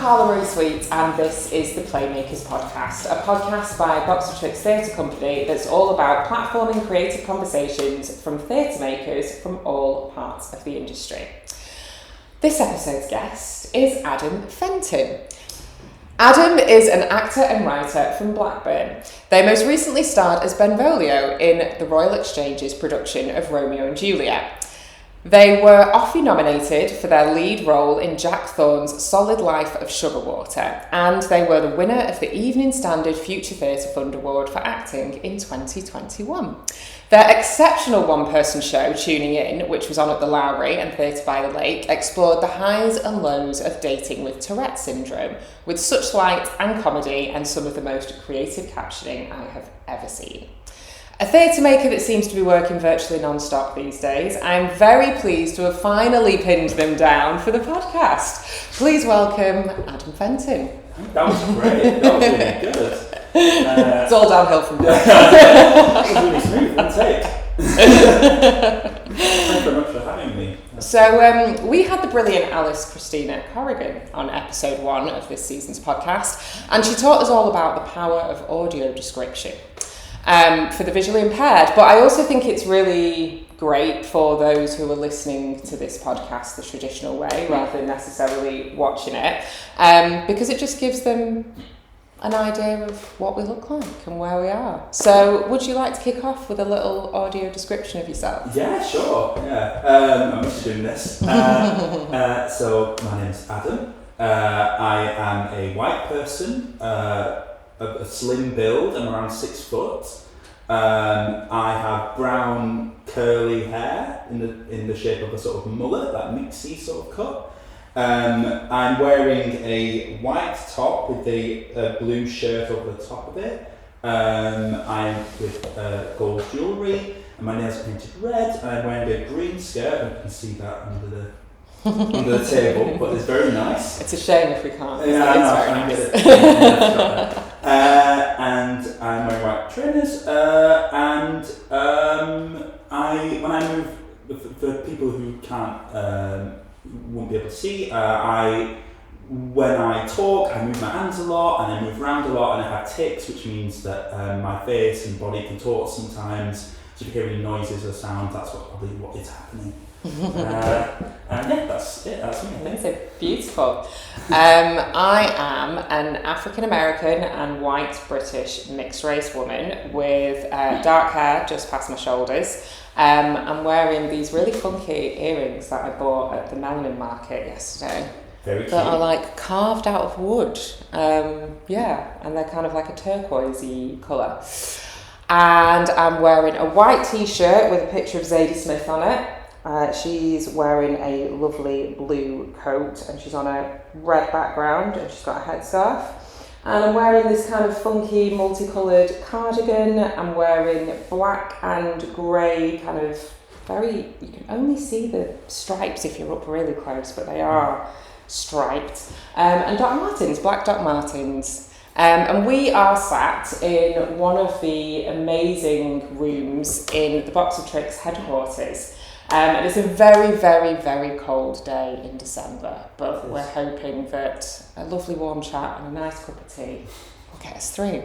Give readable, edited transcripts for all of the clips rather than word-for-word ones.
Karla Marie Sweet, and this is the PlayMakers Podcast, a podcast by Box of Tricks Theatre Company that's all about platforming creative conversations from theatre makers from all parts of the industry. This episode's guest is Adam Fenton. Adam is an actor and writer from Blackburn. They most recently starred as Benvolio in the Royal Exchange's production of Romeo and Juliet. They were Offie nominated for their lead role in Jack Thorne's Solid Life of Sugarwater, and they were the winner of the Evening Standard Future Theatre Fund Award for acting in 2021. Their exceptional one-person show, Tuning In, which was on at the Lowry and Theatre by the Lake, explored the highs and lows of dating with Tourette syndrome, with such light and comedy and some of the most creative captioning I have ever seen. A theatre maker that seems to be working virtually non-stop these days, I'm very pleased to have finally pinned them down for the podcast. Please welcome Adam Fenton. That was great. That was really good. It's all downhill from there. That was really smooth. One take. Thank you very much for having me. So we had the brilliant Alice Christina Corrigan on episode 1 of this season's podcast, and she taught us all about the power of audio description. For the visually impaired, but I also think it's really great for those who are listening to this podcast the traditional way rather than necessarily watching it, because it just gives them an idea of what we look like and where we are. So would you like to kick off with a little audio description of yourself? Yeah, sure. Yeah, I'm used to doing this. So my name's Adam. I am a white person. A slim build. I'm around 6 foot. I have brown curly hair in the shape of a sort of mullet, that mixy sort of cut. I'm wearing a white top with a blue shirt over the top of it. I'm with gold jewellery, and my nails are painted red. And I'm wearing a green skirt, and you can see that under the table, but it's very nice. It's a shame if we can't. Yeah, it's very nice. And I'm wearing white trainers, and when I move, for people who won't be able to see, when I talk, I move my hands a lot, and I move around a lot, and I have tics, which means that my face and body contort sometimes. So if you hear any noises or sounds, that's probably what is happening. And yeah, that's it. That's me. Amazing, beautiful. I am an African American and white British mixed race woman with dark hair just past my shoulders. I'm wearing these really funky earrings that I bought at the Melanin Market yesterday. Very cute. That are like carved out of wood. Yeah, and they're kind of like a turquoisey colour. And I'm wearing a white t-shirt with a picture of Zadie Smith on it. She's wearing a lovely blue coat, and she's on a red background, and she's got a headscarf. And I'm wearing this kind of funky multicoloured cardigan. I'm wearing black and grey, kind of you can only see the stripes if you're up really close, but they are striped. And Doc Martens, black Doc Martens. And we are sat in one of the amazing rooms in the Box of Tricks headquarters. And it's a very, very, very cold day in December, but we're hoping that a lovely warm chat and a nice cup of tea will get us through.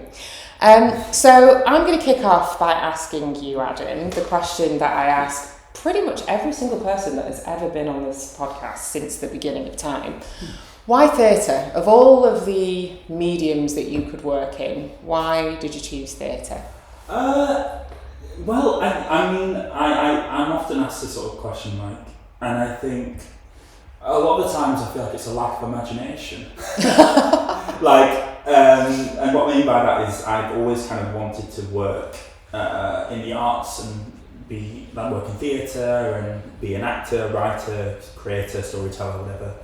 So I'm going to kick off by asking you, Adam, the question that I ask pretty much every single person that has ever been on this podcast since the beginning of time. Why theatre? Of all of the mediums that you could work in, why did you choose theatre? Well, I'm often asked this sort of question, and I think a lot of the times I feel like it's a lack of imagination. And what I mean by that is I've always kind of wanted to work in the arts and work in theatre and be an actor, writer, creator, storyteller, whatever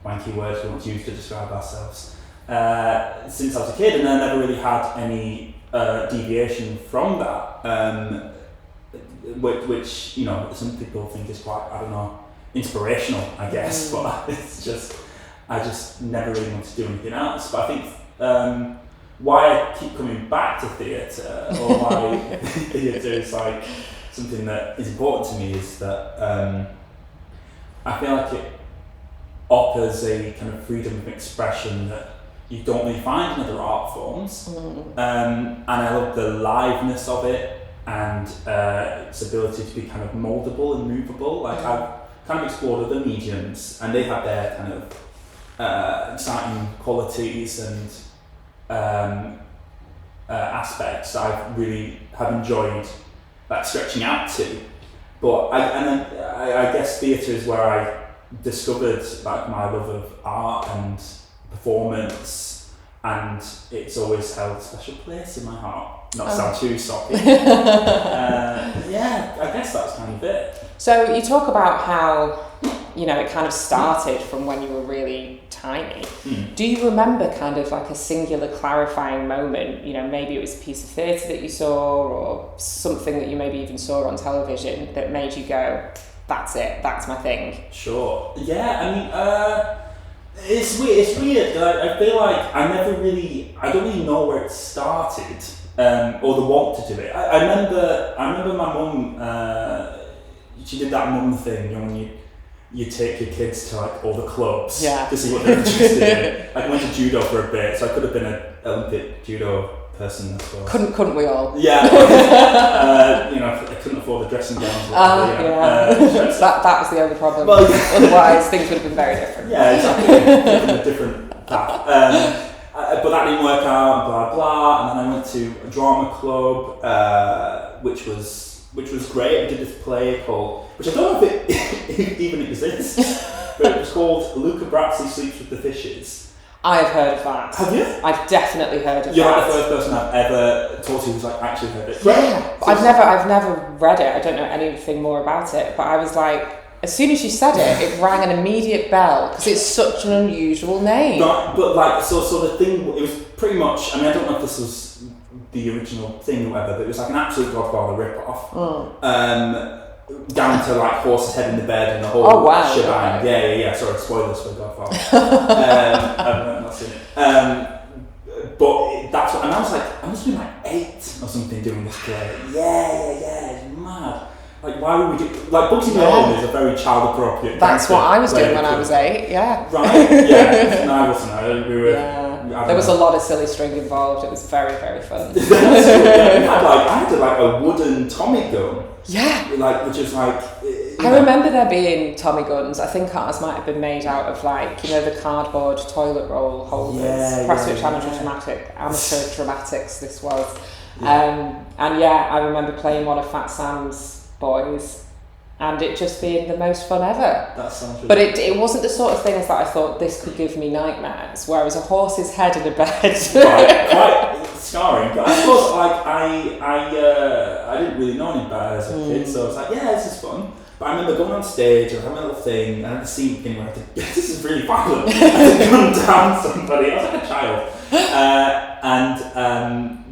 wanky words we want to use to describe ourselves. Since I was a kid, and I never really had any deviation from that, which some people think is quite, inspirational, I guess, but it's just, I just never really want to do anything else. But I think why I keep coming back to theatre, or why theatre is like something that is important to me, is that I feel like offers a kind of freedom of expression that you don't really find in other art forms. And I love the liveness of it and its ability to be kind of moldable and movable. Like I've kind of explored other mediums and they have their kind of exciting qualities and aspects that I really have enjoyed like stretching out to. But I guess theatre is where I discovered like my love of art and performance, and it's always held a special place in my heart. Not to sound too soppy. Yeah, I guess that's kind of it. So you talk about how, you know, it kind of started from when you were really tiny. Do you remember kind of like a singular clarifying moment? You know, maybe it was a piece of theatre that you saw or something that you maybe even saw on television that made you go, that's it, that's my thing. Sure. Yeah, I mean, it's weird. I feel like I don't really know where it started, or the want to do it. I remember my mum, she did that mum thing, you know, when you take your kids to like all the clubs to see what they're interested in. Like, I went to judo for a bit, so I could have been an Olympic judo person as well. Couldn't we all? Yeah. You know, I couldn't afford the dressing gowns. That was the only problem. Well, otherwise, things would have been very different. Yeah, exactly. A different path. But that didn't work out, blah, blah. And then I went to a drama club, which was great. I did this play called, which I don't know if it even exists, but it was called Luca Brazzi Sleeps with the Fishes. I've heard of that. Have you? I've definitely heard of that. You're like the first person I've ever talked to who's like actually heard it. Yeah, I've never read it. I don't know anything more about it, but I was like, as soon as you said it, it rang an immediate bell because it's such an unusual name. But like, so the thing, it was pretty much, I mean, I don't know if this was the original thing or whatever, but it was like an absolute Godfather rip-off. Down to like horse's head in the bed and the whole shebang. Yeah. Sorry, spoilers for Godfather. I've not seen it. But that's what, and I was like, I must have been like 8 or something doing this play. Yeah, it's mad. Like, why would we do, like, Bugsy Malone is a very child appropriate. That's what I was doing when I was 8, Right, yeah. No, I wasn't. We were, there was a lot of silly string involved. It was very, very fun. I had like a wooden Tommy gun. Yeah. Like, which is like... I remember there being Tommy guns. I think ours might have been made out of like, you know, the cardboard toilet roll holders. Prestwich Amateur Dramatics this was. Yeah. And yeah, I remember playing one of Fat Sam's boys and it just being the most fun ever. That sounds really But it wasn't the sort of things that I thought this could give me nightmares, whereas a horse's head in a bed. quite scarring. But I suppose like I didn't really know any better as a kid, so I was like, yeah, this is fun. But I remember going on stage and having a little thing, and I had a scene thing where I had to, this is really violent. I had to gun down somebody. I was like a child.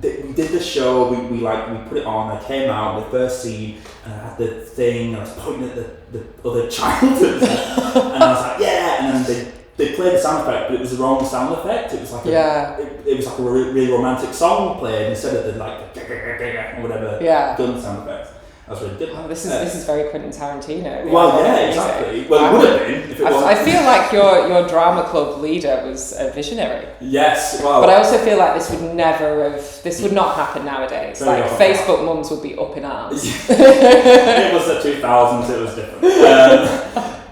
We did the show, we put it on, I came out, the first scene, and I had the thing, I was pointing at the other child, and I was like, yeah, and then they played the sound effect, but it was the wrong sound effect. It was like it was like a really romantic song played instead of the like, or whatever gun sound effect. That was really good. Oh, this is very Quentin Tarantino. Well, yeah, exactly. Well, it would have been if it wasn't. I feel like your drama club leader was a visionary. Yes, well. But I also feel like this would not happen nowadays. Like Facebook mums would be up in arms. It was the 2000s. It was different.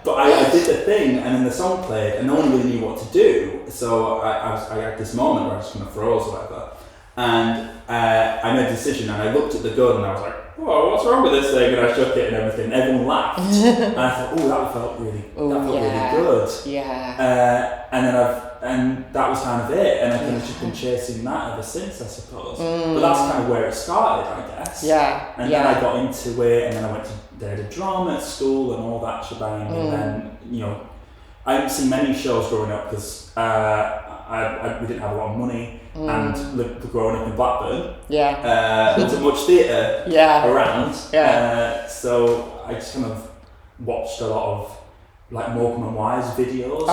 But I did the thing, and then the song played, and no one really knew what to do. So I had this moment where I was kind of froze or whatever, and I made a decision, and I looked at the gun, and I was like, whoa, what's wrong with this thing? And I shook it and everything. Everyone laughed. And I thought, oh, that felt really good. Yeah. And that was kind of it. And I've kind of just been chasing that ever since, I suppose. But that's kind of where it started, I guess. Yeah. And then I got into it, and then I went to drama at school and all that shebang. And then, you know, I didn't see many shows growing up because we didn't have a lot of money. And growing up in Blackburn, there wasn't much theatre around. So I just kind of watched a lot of like Morecambe and Wise videos.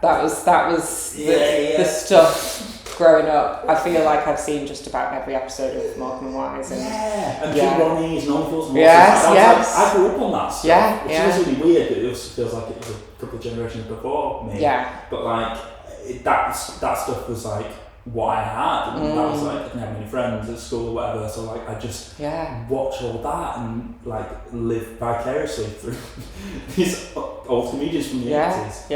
That was the stuff. growing up, I feel like I've seen just about every episode of Morecambe and Wise. And and Ronnie's and Only Fools and Yes. I grew up on that stuff. Yeah, which is really weird, but it also feels like it was a couple of generations before me. Yeah. But like, that stuff was like what I had, and that was like, I didn't have many friends at school or whatever, so like I just watch all that and like live vicariously through these old comedians from the 80s.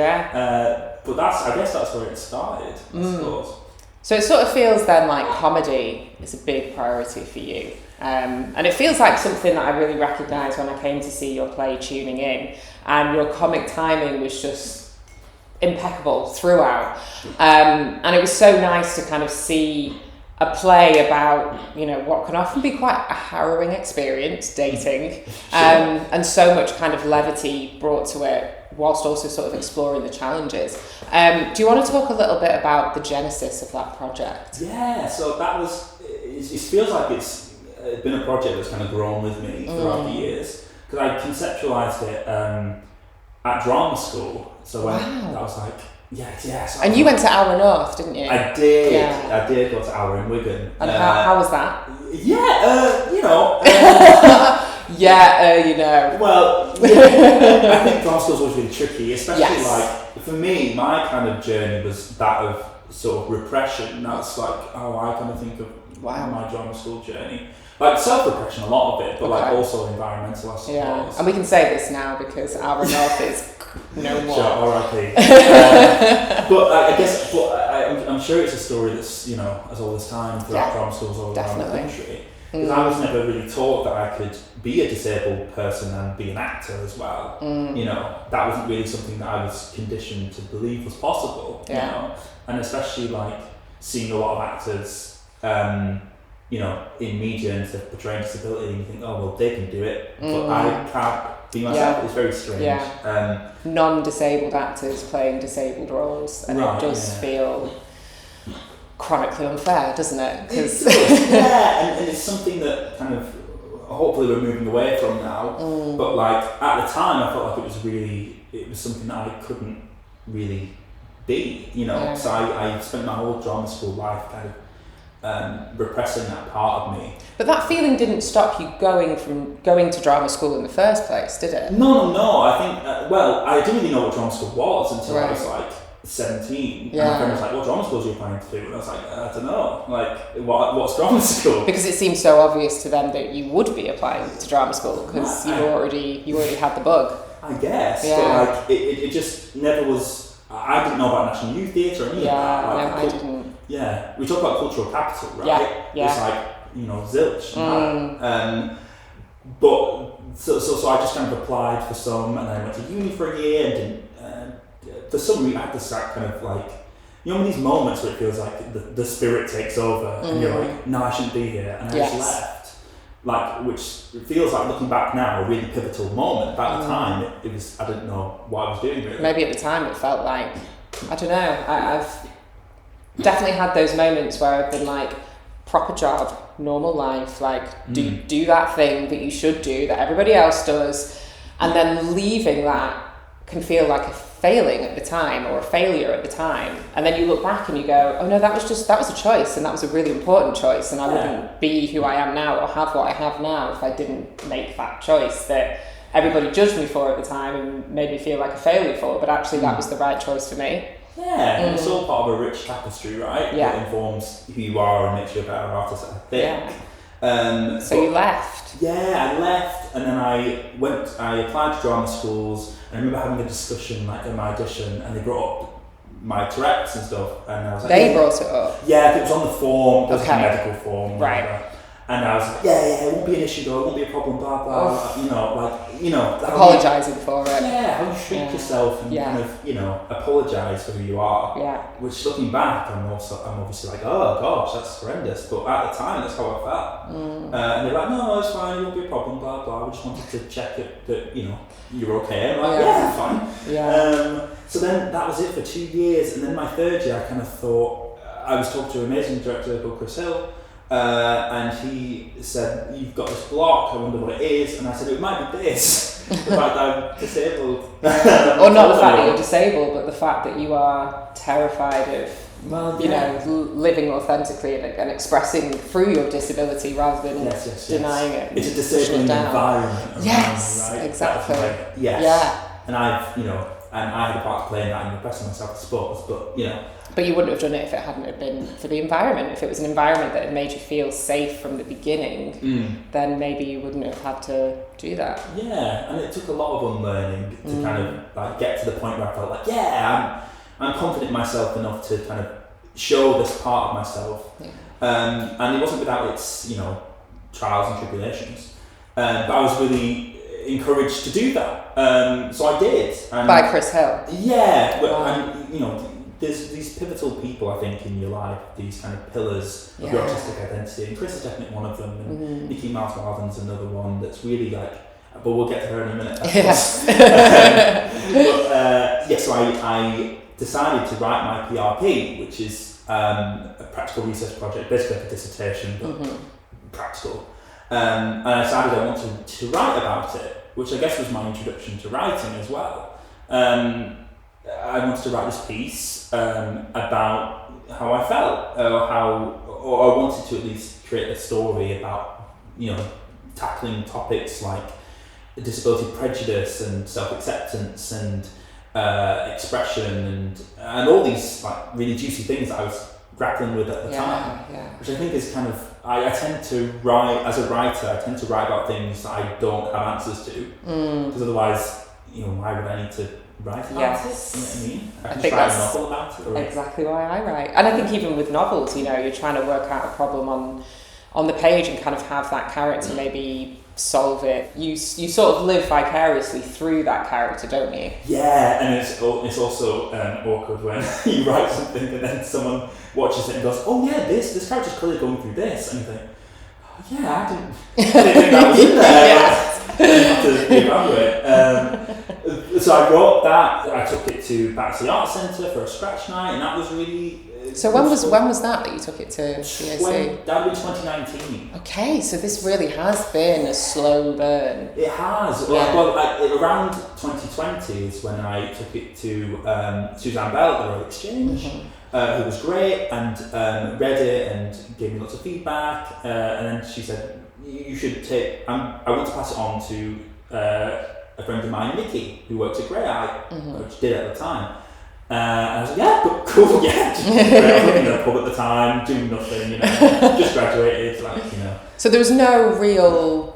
But I guess that's where it started, I suppose. So it sort of feels then like comedy is a big priority for you. And it feels like something that I really recognised when I came to see your play Tuning In, and your comic timing was just impeccable throughout. And it was so nice to kind of see a play about, you know, what can often be quite a harrowing experience, dating, and so much kind of levity brought to it, whilst also sort of exploring the challenges. Do you want to talk a little bit about the genesis of that project? Yeah, so that was, it feels like it's been a project that's kind of grown with me throughout the years, because I conceptualised it at drama school. So when I was like, yes. And you went to Our North, didn't you? I did. Yeah. I did go to Our in Wigan. And how was that? You know. You know. Well, I think drama school's always been tricky, especially like, for me, my kind of journey was that of sort of repression. That's like how I kind of think of my drama school journey. Like self-repression, a lot of it, but like also environmental, I suppose. Yeah, and we can say this now because Our North is no more. Sure, R.I.P. But I guess, I'm sure it's a story that's, you know, as old as time throughout drama schools all around the country. Because I was never really taught that I could be a disabled person and be an actor as well. You know, that wasn't really something that I was conditioned to believe was possible. You know, and especially like seeing a lot of actors, you know, in media and stuff portraying disability, and you think, oh well, they can do it, but I can't be myself. It's very strange. Non-disabled actors playing disabled roles, and it does feel chronically unfair, doesn't it? Cause and it's something that kind of hopefully we're moving away from now. But like at the time, I felt like it was something that I couldn't really be. You know, so I spent my whole drama school life kind of repressing that part of me. But that feeling didn't stop you going to drama school in the first place, did it? No. I think, I didn't really know what drama school was until I was like 17. And my friend was like, what drama schools are you planning to do? And I was like, I don't know. Like, what's drama school? Because it seemed so obvious to them that you would be applying to drama school because you already had the bug. I guess. But like, it just never was. I didn't know about National Youth Theatre or any of that. Like, I didn't. Yeah, we talk about cultural capital, right? It's like, you know, zilch. But so I just kind of applied for some, and then went to uni for a year, and didn't. For some reason, I had this kind of like, you know, these moments where it feels like the spirit takes over, and you're like, no, I shouldn't be here, and I just left. Like, which feels like, looking back now, a really pivotal moment. But at the time, it was, I didn't know what I was doing really. Maybe at the time it felt like, I don't know, I've definitely had those moments where I've been like, proper job, normal life, like do that thing that you should do, that everybody else does, and then leaving that can feel like a failing at the time, or a failure at the time, and then you look back and you go, oh no, that was a choice, and that was a really important choice, and I wouldn't be who I am now or have what I have now if I didn't make that choice that everybody judged me for at the time and made me feel like a failure for, but actually that was the right choice for me. Yeah, and it's all part of a rich tapestry, right? That informs who you are and makes you a better artist, I think. So you left? Yeah, I left, and then I applied to drama schools, and I remember having a discussion like in my audition, and they brought up my Tourette's and stuff, and I was like... They brought it up? Yeah, it was on the form, it was a medical form. Right. And I was like, it won't be an issue though, it won't be a problem, blah, blah, apologising for it. Yeah, how you treat yourself and kind of, apologise for who you are. Yeah. Which, looking back, I'm obviously like, oh gosh, that's horrendous. But at the time, that's how I felt. And they're like, no, it's fine, it won't be a problem, blah, blah. We just wanted to check that, you're okay. I'm like, fine. Yeah. So then that was it for 2 years. And then my third year, I kind of thought, I was talking to an amazing director called Chris Hill. And he said, you've got this block, I wonder what it is. And I said, it might be this, the fact that I'm disabled. Or not the fact that you're disabled, but the fact that you are terrified of you know, living authentically and expressing through your disability rather than denying it. It's a disabling environment. Yes, right? exactly. And I've, you know, and I had a part to play in that and impressing myself, I suppose, but, you know. But you wouldn't have done it if it hadn't have been for the environment. If it was an environment that had made you feel safe from the beginning, then maybe you wouldn't have had to do that. Yeah, and it took a lot of unlearning to kind of like get to the point where I felt like, I'm confident in myself enough to kind of show this part of myself. Yeah. And it wasn't without its, you know, trials and tribulations. But I was really encouraged to do that. So I did. And by Chris Hill? Yeah, and, you know, there's these pivotal people, I think, in your life, these kind of pillars of your artistic identity, and Chris is definitely one of them, and Nikki Miles-Walden's another one that's really like, but we'll get to her in a minute. So I decided to write my PRP, which is a practical research project, basically like a dissertation, but practical. And I decided I wanted to write about it, which I guess was my introduction to writing as well. I wanted to write this piece about how I felt, or I wanted to at least create a story about, you know, tackling topics like disability prejudice and self-acceptance and expression and all these like really juicy things that I was grappling with at the time, which I think is kind of, I tend to write, as a writer, I tend to write about things that I don't have answers to, because otherwise, you know, why would I need to write about it? You know what I mean? I can write a novel about it. Exactly why I write. And I think even with novels, you know, you're trying to work out a problem on the page and kind of have that character maybe solve it. You sort of live vicariously through that character, don't you? Yeah, and it's also awkward when you write something and then someone watches it and goes, oh yeah, this character's clearly going through this, and you think, oh yeah, I didn't think that was in there. I have to be around with it. So I wrote that. I took it back to the art centre for a scratch night, and that was really. So when was that you took it to CAC? That was 2019. Okay, so this really has been a slow burn. It has. Well, around 2020 is when I took it to Suzanne Bell at the Royal Exchange, who was great and read it and gave me lots of feedback. And then she said, you should take. I want to pass it on to a friend of mine, Nikki, who works at Grey Eye, which did at the time. And I was like, yeah, cool, yeah. I was living in a pub at the time, doing nothing, you know, just graduated, like, you know. So there was no real,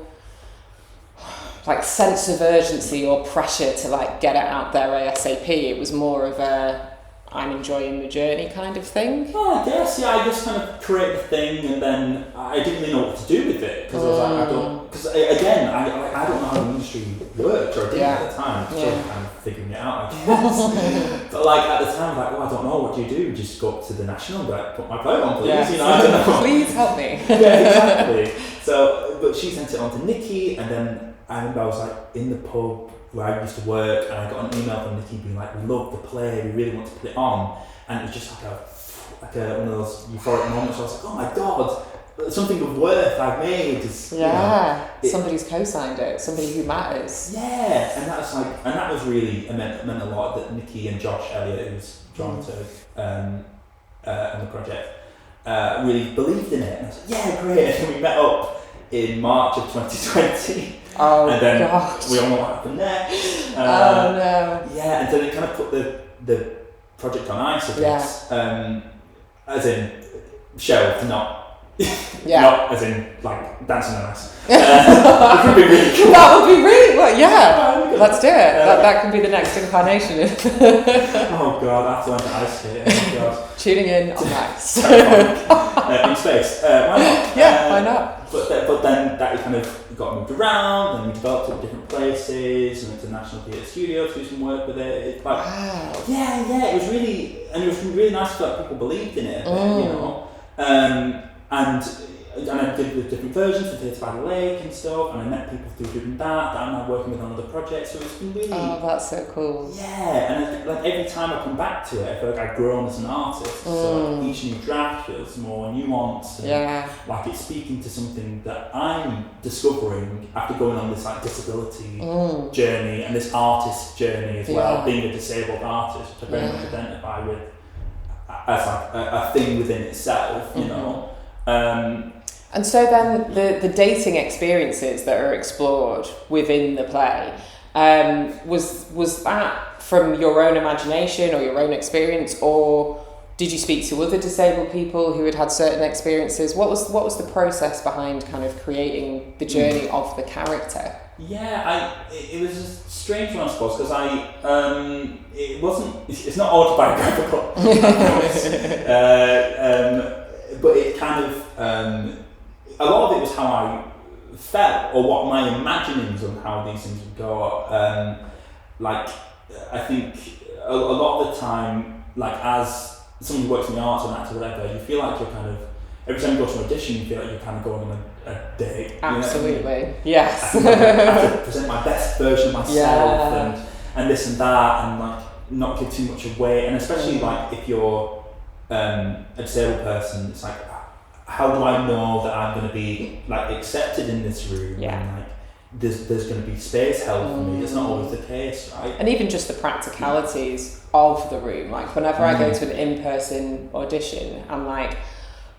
like, sense of urgency or pressure to, like, get it out there ASAP. It was more of a, I'm enjoying the journey kind of thing. Oh, I guess, yeah, I just kind of created the thing and then I didn't really know what to do with it because I was like, because again, I don't know how the industry works, or I didn't at the time, so kind of figuring it out, I guess. But like at the time, like, I don't know, what do you do? Just go up to the National and be like, put my play on, please, you know, I don't know. Please help me. Yeah, exactly. So, but she sent it on to Nikki, and then I remember I was like in the pub where I used to work, and I got an email from Nikki being like, we love the play, we really want to put it on, and it was just like a one of those euphoric moments where I was like, oh my god, something of worth I've made. Somebody's co-signed it, somebody who matters. Yeah, and that was really, it meant a lot that Nikki and Josh Elliott, who was dramaturg on the project, really believed in it. And I was like, yeah, great. And we met up in March of 2020. Oh, and then God. we all know what happened next. Oh no. Yeah, and so they kind of put the project on ice a bit, as in shelved, not as in like dancing on ice. Which would be really cool. That would be really let's do it. That could be the next incarnation. Oh God, I have to learn to ice skate. Oh God. Tuning in on ice. In space. Why not? Yeah, why not? But then that kind of got moved around, and we developed it in different places, and went to the National Theatre Studio to do some work with it. Wow. Yeah, it was really nice to feel like people believed in it, you know. And I did with different versions for Theatre by the Lake and stuff, and I met people through doing that I'm now working with on other projects, so it's been really... Oh, that's so cool. Yeah, and like every time I come back to it, I feel like I've grown as an artist, so each new draft feels more nuanced, and like it's speaking to something that I'm discovering after going on this like disability journey, and this artist journey as well, being a disabled artist, which I very much identify with. as like a thing within itself, you know. And so then the dating experiences that are explored within the play, was that from your own imagination or your own experience, or did you speak to other disabled people who had certain experiences? What was the process behind kind of creating the journey of the character? Yeah, it was a strange one, I suppose, because it's not autobiographical, but it kind of, a lot of it was how I felt, or what my imaginings on how these things would go. Like, I think a lot of the time, like as someone who works in the arts or an actor or whatever, you feel like you're kind of, every time you go to an audition, you feel like you're kind of going on a date. Absolutely, you know? Yes. I have to present my best version of myself, and this and that, and like not give too much away. And especially like if you're a disabled person, it's like, how do I know that I'm going to be like accepted in this room? Yeah. And like there's going to be space held for me. It's not always the case, right? And even just the practicalities of the room. Like whenever I go to an in-person audition, I'm like,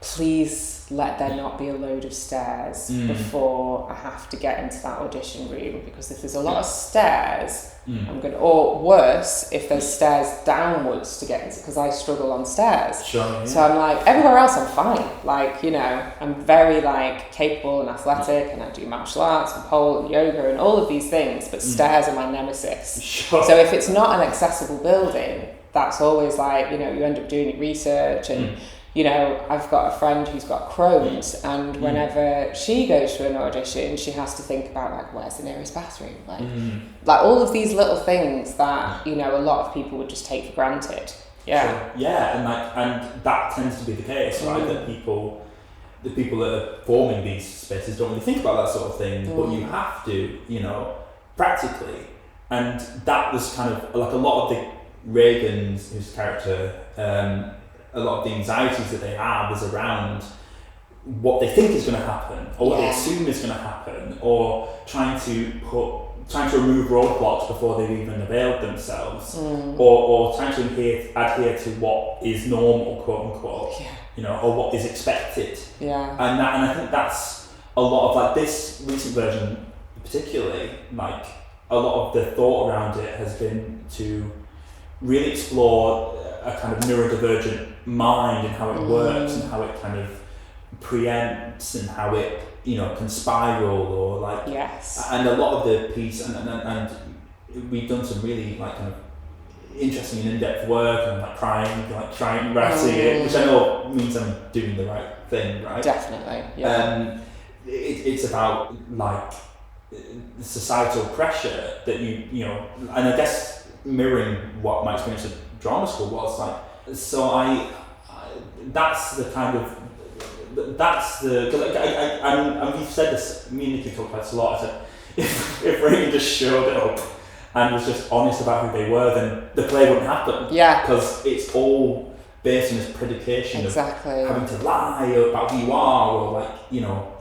please let there not be a load of stairs before I have to get into that audition room, because if there's a lot of stairs, I'm going to, or worse, if there's stairs downwards to get into, because I struggle on stairs. Sure, yeah. So I'm like, everywhere else I'm fine. Like, you know, I'm very like capable and athletic, and I do martial arts and pole and yoga and all of these things, but stairs are my nemesis. Sure. So if it's not an accessible building, that's always like, you know, you end up doing your research and you know, I've got a friend who's got Crohn's, and whenever she goes to an audition, she has to think about like, where's the nearest bathroom? Like all of these little things that, you know, a lot of people would just take for granted. Yeah. Sure. Yeah, and that tends to be the case, right? That the people that are forming these spaces don't really think about that sort of thing, but you have to, you know, practically. And that was kind of like a lot of the Reagan's, whose character, a lot of the anxieties that they have is around what they think is going to happen, or what they assume is going to happen, or trying to remove roadblocks before they've even availed themselves, or trying to adhere to what is normal, quote unquote, you know, or what is expected. Yeah. And I think that's a lot of like this recent version, particularly, like a lot of the thought around it has been to really explore a kind of neurodivergent mind and how it works and how it kind of preempts and how it, you know, can spiral or like, and a lot of the piece and we've done some really like kind of interesting and in-depth work and like trying writing it, which I know means I'm doing the right thing, right? Definitely, it's about like the societal pressure that you know, and I guess mirroring what my experience at drama school was like. So I that's the kind of, that's the, because and we've said this, me and Nikki talked about this a lot. I said, if Reagan just showed up and was just honest about who they were, then the play wouldn't happen. Yeah. Because it's all based on this predication of having to lie about who you are, or like, you know,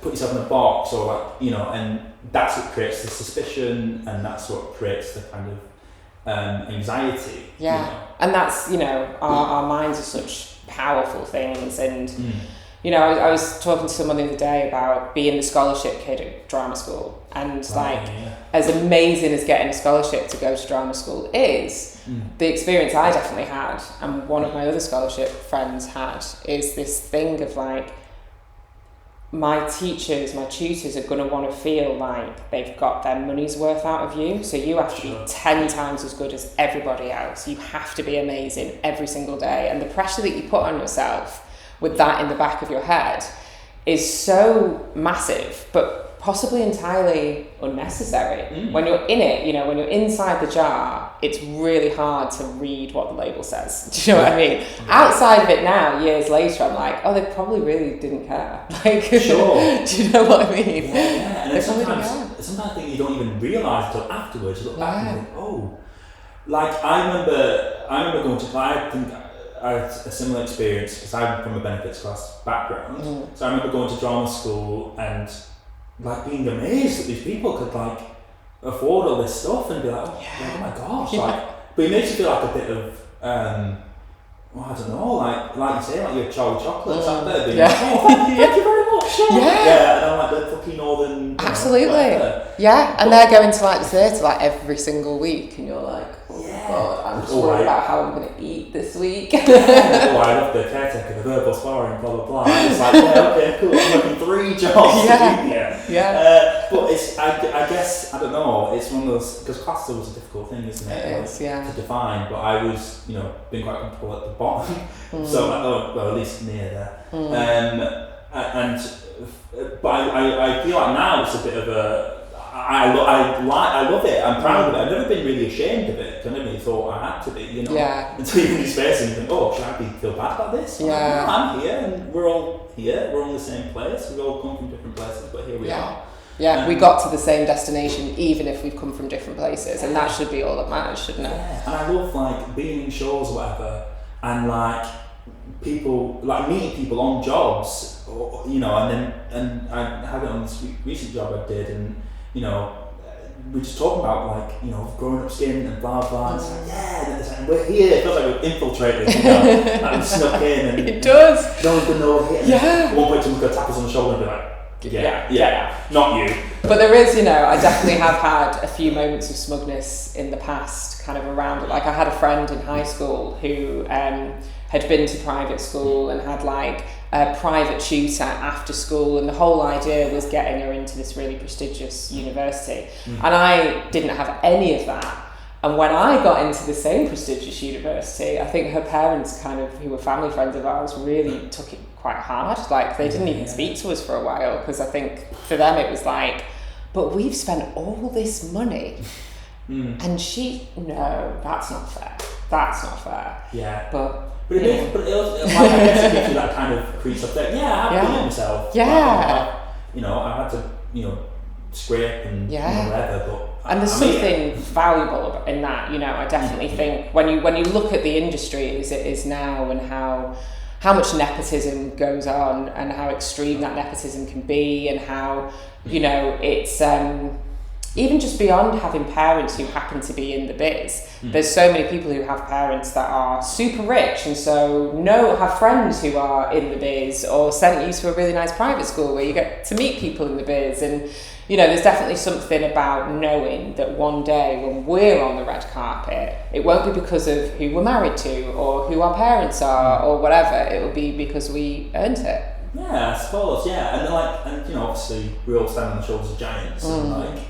put yourself in a box, or like, you know, and that's what creates the suspicion, and that's what creates the kind of anxiety. Yeah, you know? And that's, you know, our minds are such powerful things, and you know, I was talking to someone the other day about being the scholarship kid at drama school, and as amazing as getting a scholarship to go to drama school is, the experience I definitely had, and one of my other scholarship friends had, is this thing of like, my teachers, my tutors are going to want to feel like they've got their money's worth out of you. So you have to be 10 times as good as everybody else. You have to be amazing every single day. And the pressure that you put on yourself with that in the back of your head is so massive, but possibly entirely unnecessary. When you're in it, you know, when you're inside the jar, it's really hard to read what the label says. Do you know what I mean? Outside of it now, years later, I'm like, oh, they probably really didn't care. Like, sure. Do you know what I mean? Yeah. And sometimes I think you don't even realise until afterwards. You look back and think, oh, like I remember going to, I think I had a similar experience because I'm from a benefits class background. So I remember going to drama school and like being amazed that these people could like afford all this stuff and be like, oh my gosh, like, but it makes you feel like a bit of well, I don't know, like you say, like your Charlie chocolates out there being Yeah. like, oh, thank you very much. Sure. Yeah. And I'm like the fucking northern. Absolutely. Yeah, and they're going to like the theatre like every single week, and you're like, God, I'm just worried about how I'm going to eat this week. I love the caretaker, the verbal sparring, blah blah blah. And it's like, okay, cool. I'm working 3 jobs. Yeah. But it's, I guess, I don't know. It's one of those, because class was a difficult thing, isn't it? It is, yeah. To define. But I was, being quite comfortable at the bottom, so well, at least near there. But I feel like now it's a bit of a. I love it. I'm proud of it. I've never been really ashamed of it. I never really thought I had to be, Yeah. Until you're in this space and you think, oh, should I feel bad about this? Yeah. I'm here, and we're all here. We're all in the same place. We all come from different places, but here we are. Yeah, we got to the same destination, even if we've come from different places, and that should be all that matters, shouldn't it? Yeah. And I love like being in shows or whatever, and like people, like meeting people on jobs, or, and I had it on this recent job I did, and we're just talking about like growing up skin and blah blah. And it's like, we're here. It feels like we're infiltrated, like we snuck in, and it does. No one's gonna know we're here. Yeah. At one point, someone could tap us on the shoulder and be like, yeah, not you. But there is, I definitely have had a few moments of smugness in the past, kind of around it. Like I had a friend in high school who had been to private school and had like a private tutor after school, and the whole idea was getting her into this really prestigious university. And I didn't have any of that. And when I got into the same prestigious university, I think her parents who were family friends of ours, really took it quite hard. Like they didn't even speak to us for a while, because I think for them it was like, but we've spent all this money and no, that's not fair. That's not fair. Yeah. But it also, like, I guess it gives you that kind of crease of that. Yeah, I've done it myself. Yeah. I've had to, scrape and whatever, but. And there's something valuable in that, I definitely think when you look at the industry as it is now, and how much nepotism goes on, and how extreme that nepotism can be, and how, it's even just beyond having parents who happen to be in the biz. There's so many people who have parents that are super rich, and so have friends who are in the biz, or sent you to a really nice private school where you get to meet people in the biz. And there's definitely something about knowing that one day when we're on the red carpet, it won't be because of who we're married to or who our parents are or whatever. It will be because we earned it. Yeah, I suppose. Yeah, and obviously we all stand on the shoulders of giants, and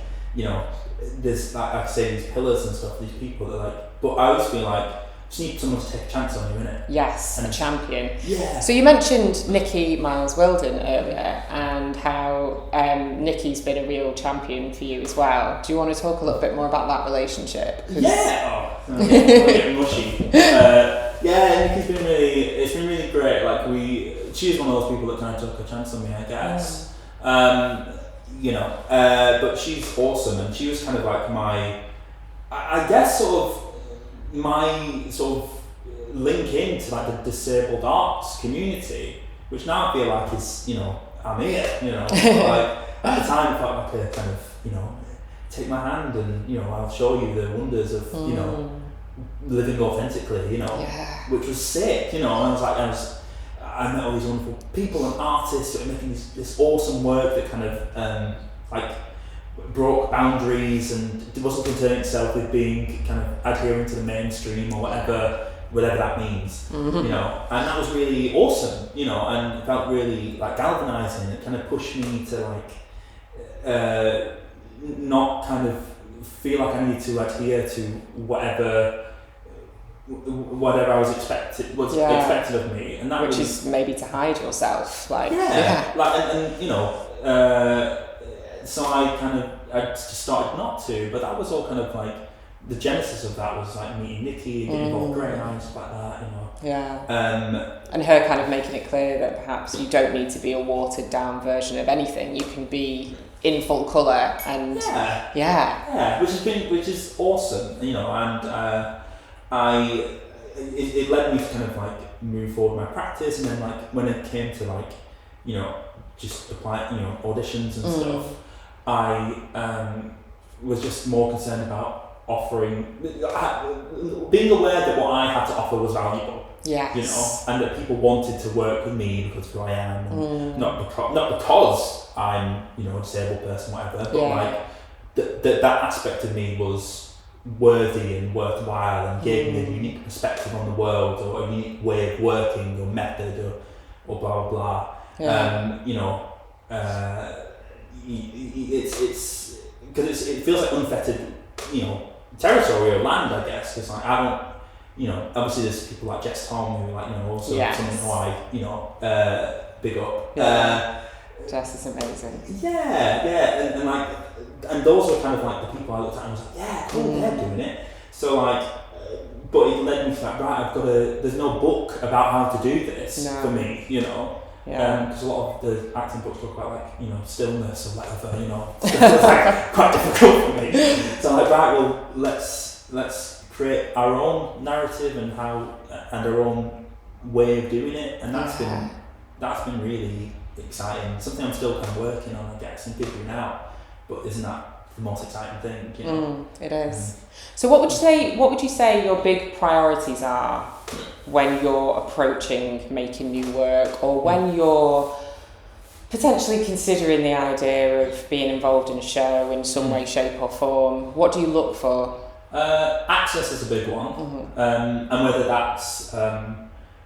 there's like I say, these pillars and stuff. These people that but I always feel like just need someone to take a chance on you, innit? Yes, a champion. Yeah. So you mentioned Nikki Miles Wilden earlier, and how Nikki's been a real champion for you as well. Do you want to talk a little bit more about that relationship? Yeah. I'm getting mushy. Nikki's been it's been really great. Like she's one of those people that kind of took a chance on me, I guess. But she's awesome, and she was kind of like I guess my link into like the disabled arts community, which now I feel like is, I'm here, like at the time I felt like a kind of, take my hand and, I'll show you the wonders of, living authentically, which was sick, and I met all these wonderful people and artists that were making this awesome work that kind of broke boundaries and it wasn't concerning itself with being kind of adhering to the mainstream or whatever that means, and that was really awesome, and it felt really like galvanizing. It kind of pushed me to not kind of feel like I needed to adhere to whatever I was expected of me, and that which is maybe to hide yourself, so I just started not to, but that was all kind of like the genesis of that was like meeting Nikki, getting involved with Grey and stuff like that, and her kind of making it clear that perhaps you don't need to be a watered down version of anything. You can be in full colour, and which is awesome, and it led me to kind of like move forward my practice, and then like when it came to just apply auditions and stuff, I was just more concerned about being aware that what I had to offer was valuable. Yes. You know, and that people wanted to work with me because of who I am, and not because I'm, you know, a disabled person, whatever, but like that aspect of me was worthy and worthwhile and gave me a unique perspective on the world, or a unique way of working, or method, or blah blah blah. You know, it's because it feels like unfettered, you know, territory or land, I guess. Because like I don't, you know, obviously there's people like Jess Tom who, like, you know, also someone who I, you know, big up. Jess is amazing. And like, and those were kind of like the people I looked at and was like, yeah, cool, they're doing it. So like, but it led me to like, right, there's no book about how to do this for me, you know. Because a lot of the acting books talk about, like, you know, stillness or whatever, you know. So it's like quite difficult for me. So I'm like, right, well, let's create our own narrative and our own way of doing it, and that's been really exciting. Something I'm still kind of working on, I guess, and figuring out. But isn't that the most exciting thing? You know? It is. So what would you say your big priorities are when you're approaching making new work, or when you're potentially considering the idea of being involved in a show in some way, shape or form? What do you look for? Access is a big one, and whether that's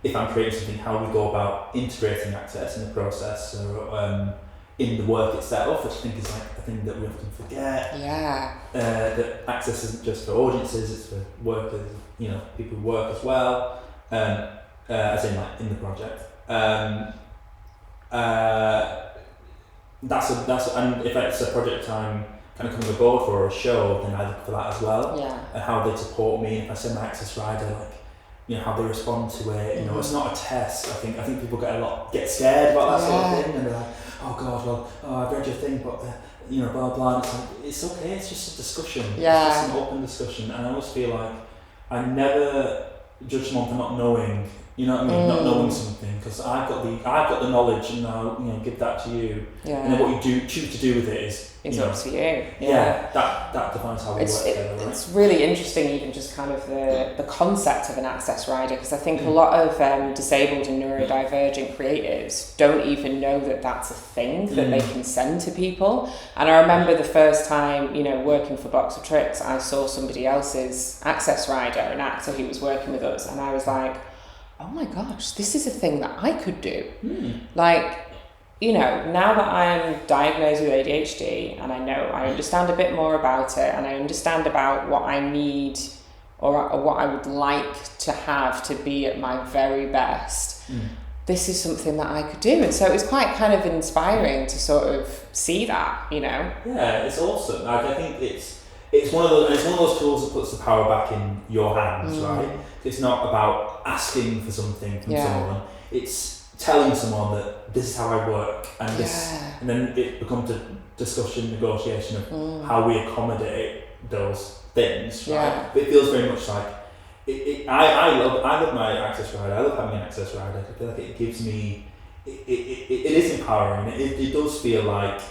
if I'm creating something, how we go about integrating access in the process, or in the work itself, which I think is like a thing that we often forget. That access isn't just for audiences; it's for workers, you know, people who work as well, as in like in the project. And if it's a project I'm kind of coming aboard for, or a show, then I look for that as well. And how they support me. If I send my access rider, like, you know, how they respond to it. You know, it's not a test. I think people get scared about that sort of thing, and they're like, oh god, well, I've read your thing, but you know, blah blah. And it's like, it's okay. It's just a discussion. It's just an open discussion. And I always feel like I never judge someone for not knowing. You know what I mean? Not knowing something, because I've got the knowledge, and I'll, you know, give that to you. And then what you choose to do with it is up to you. That defines how we work together. Right? It's really interesting, even just kind of the concept of an access rider, because I think a lot of disabled and neurodivergent creatives don't even know that that's a thing that they can send to people. And I remember the first time, you know, working for Box of Tricks, I saw somebody else's access rider, an actor who was working with us, and I was like, oh my gosh, this is a thing that I could do. Like, you know, now that I'm diagnosed with ADHD, and I understand a bit more about it, and I understand about what I need, or what I would like to have to be at my very best, this is something that I could do. And so it was quite kind of inspiring to sort of see that, you know. Yeah, it's awesome. Like, I think it's one of those tools that puts the power back in your hands, right? It's not about asking for something from someone. It's telling someone that this is how I work, and this, and then it becomes a discussion, negotiation of how we accommodate those things, right? But it feels very much like I love my access rider. I love having an access rider. I feel like it gives me it is empowering. It does feel like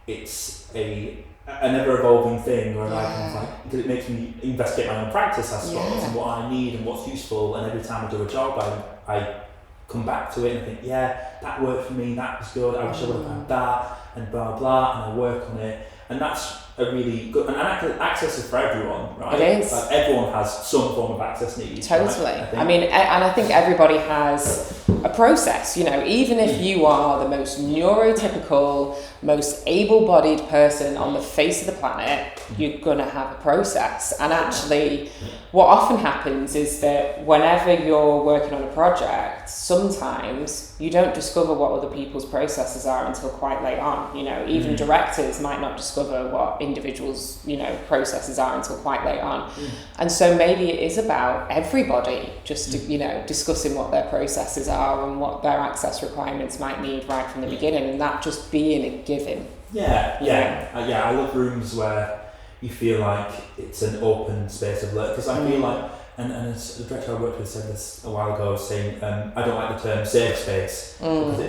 it's a ever evolving thing, where because it makes me investigate my own practice, I suppose, and what I need and what's useful. And every time I do a job, I come back to it and think, that worked for me, that was good, I wish I would have had that, and blah blah, and I work on it. And that's a really good, and access is for everyone, right? It is. Like, everyone has some form of access needs. Totally. Right? I mean, and I think everybody has a process, you know, even if you are the most neurotypical, most able-bodied person on the face of the planet, you're gonna have a process. And actually, what often happens is that whenever you're working on a project, sometimes you don't discover what other people's processes are until quite late on. You know, even directors might not discover what individuals', you know, processes are until quite late on. And so maybe it is about everybody just, you know, discussing what their processes are and what their access requirements might need right from the beginning, and that just being a given. I love rooms where you feel like it's an open space of learning, because I feel like, and as the director I worked with said this a while ago, saying I don't like the term safe space, because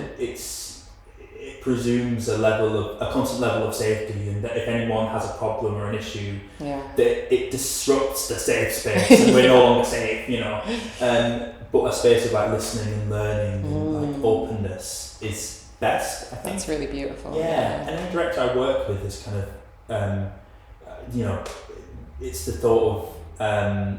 it presumes a constant level of safety, and that if anyone has a problem or an issue, that it disrupts the safe space and we're no longer safe, but a space of like listening and learning and like openness is best, I think. That's really beautiful. And the director I work with is kind of it's the thought of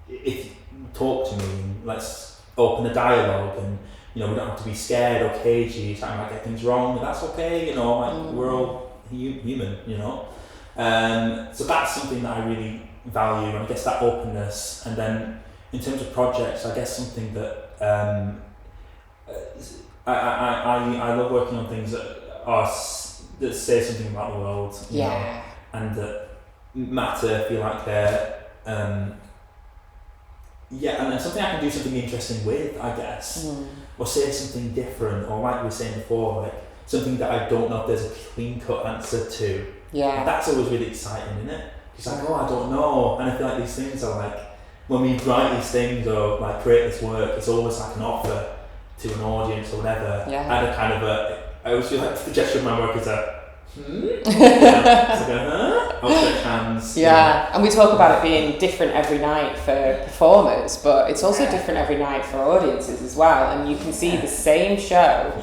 if you talk to me, let's open a dialogue, and we don't have to be scared or cagey, I might get things wrong, and that's okay, like we're all human, so that's something that I really value, and I guess that openness. And then in terms of projects, I guess something that I love working on things that say something about the world, and that matter, feel like they're and then something I can do something interesting with, I guess, or say something different, or like we were saying before, like something that I don't know if there's a clean cut answer to. And that's always really exciting, isn't it? It's like, I don't know, and I feel like these things are like, when we write these things or like create this work, it's always like an offer to an audience or whatever. And a kind of I always feel like the gesture of my work is it's like hands. And we talk about it being different every night for performers, but it's also different every night for audiences as well. And you can see the same show.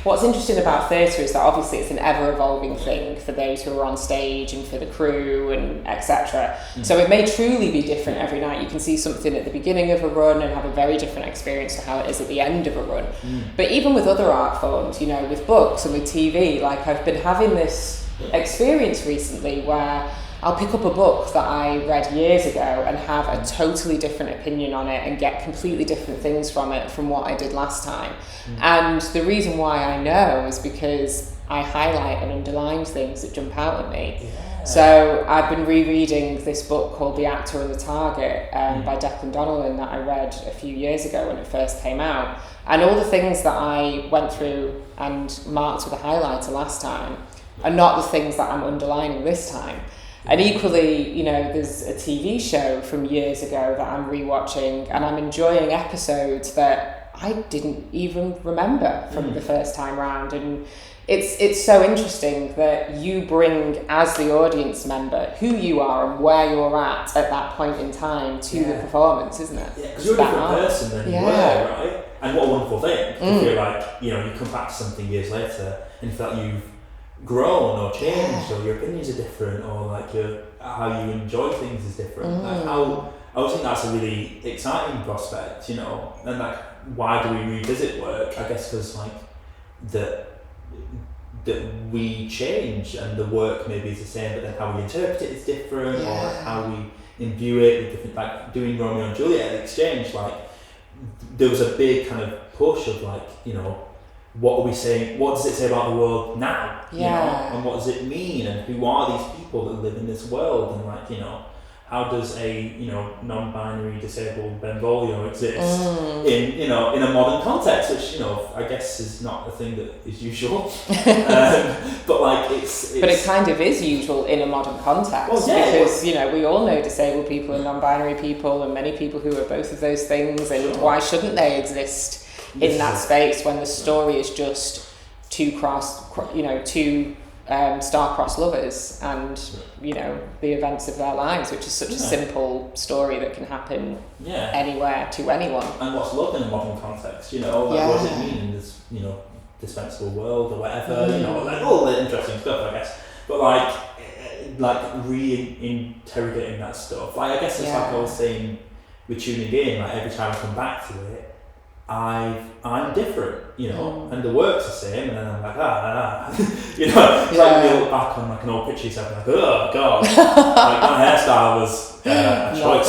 What's interesting about theatre is that obviously it's an ever-evolving thing for those who are on stage and for the crew and etc. So it may truly be different every night. You can see something at the beginning of a run and have a very different experience to how it is at the end of a run. But even with other art forms, with books and with TV, like I've been having this experience recently where I'll pick up a book that I read years ago and have a totally different opinion on it and get completely different things from it from what I did last time. And the reason why I know is because I highlight and underline things that jump out at me. So I've been rereading this book called The Actor and the Target by Declan Donnellan that I read a few years ago when it first came out. And all the things that I went through and marked with a highlighter last time are not the things that I'm underlining this time. And equally, there's a TV show from years ago that I'm rewatching, and I'm enjoying episodes that I didn't even remember from the first time round. And it's so interesting that you bring, as the audience member, who you are and where you're at that point in time to the performance, isn't it? Yeah, because you're a different person than you were, right? And what a wonderful thing to feel like, you come back to something years later and you feel like you've grown or changed, or your opinions are different, or like how you enjoy things is different. Like I always think that's a really exciting prospect, and like, why do we revisit work? I guess because like that we change, and the work maybe is the same, but then how we interpret it is different, or like how we imbue it with different, like doing Romeo and Juliet at the Exchange, like there was a big kind of push of like, what are we saying? What does it say about the world now? And what does it mean? And who are these people that live in this world? And like, how does a non-binary disabled Benvolio exist in a modern context? Which I guess is not a thing that is usual. But like it's but it kind of is usual in a modern context, because we all know disabled people and non-binary people and many people who are both of those things, and why shouldn't they exist in that space when the story is just two star-crossed lovers and the events of their lives, which is such a simple story that can happen anywhere to anyone. And what's love in a modern context? What does it mean in this dispensable world or whatever? Like all the interesting stuff, I guess. But like re-interrogating that stuff. Like I guess it's like I was saying with tuning in. Like every time I come back to it, I'm different, and the work's the same, and then I'm like, it's like you look back on like an old picture yourself, like, oh god, like my hairstyle was a choice,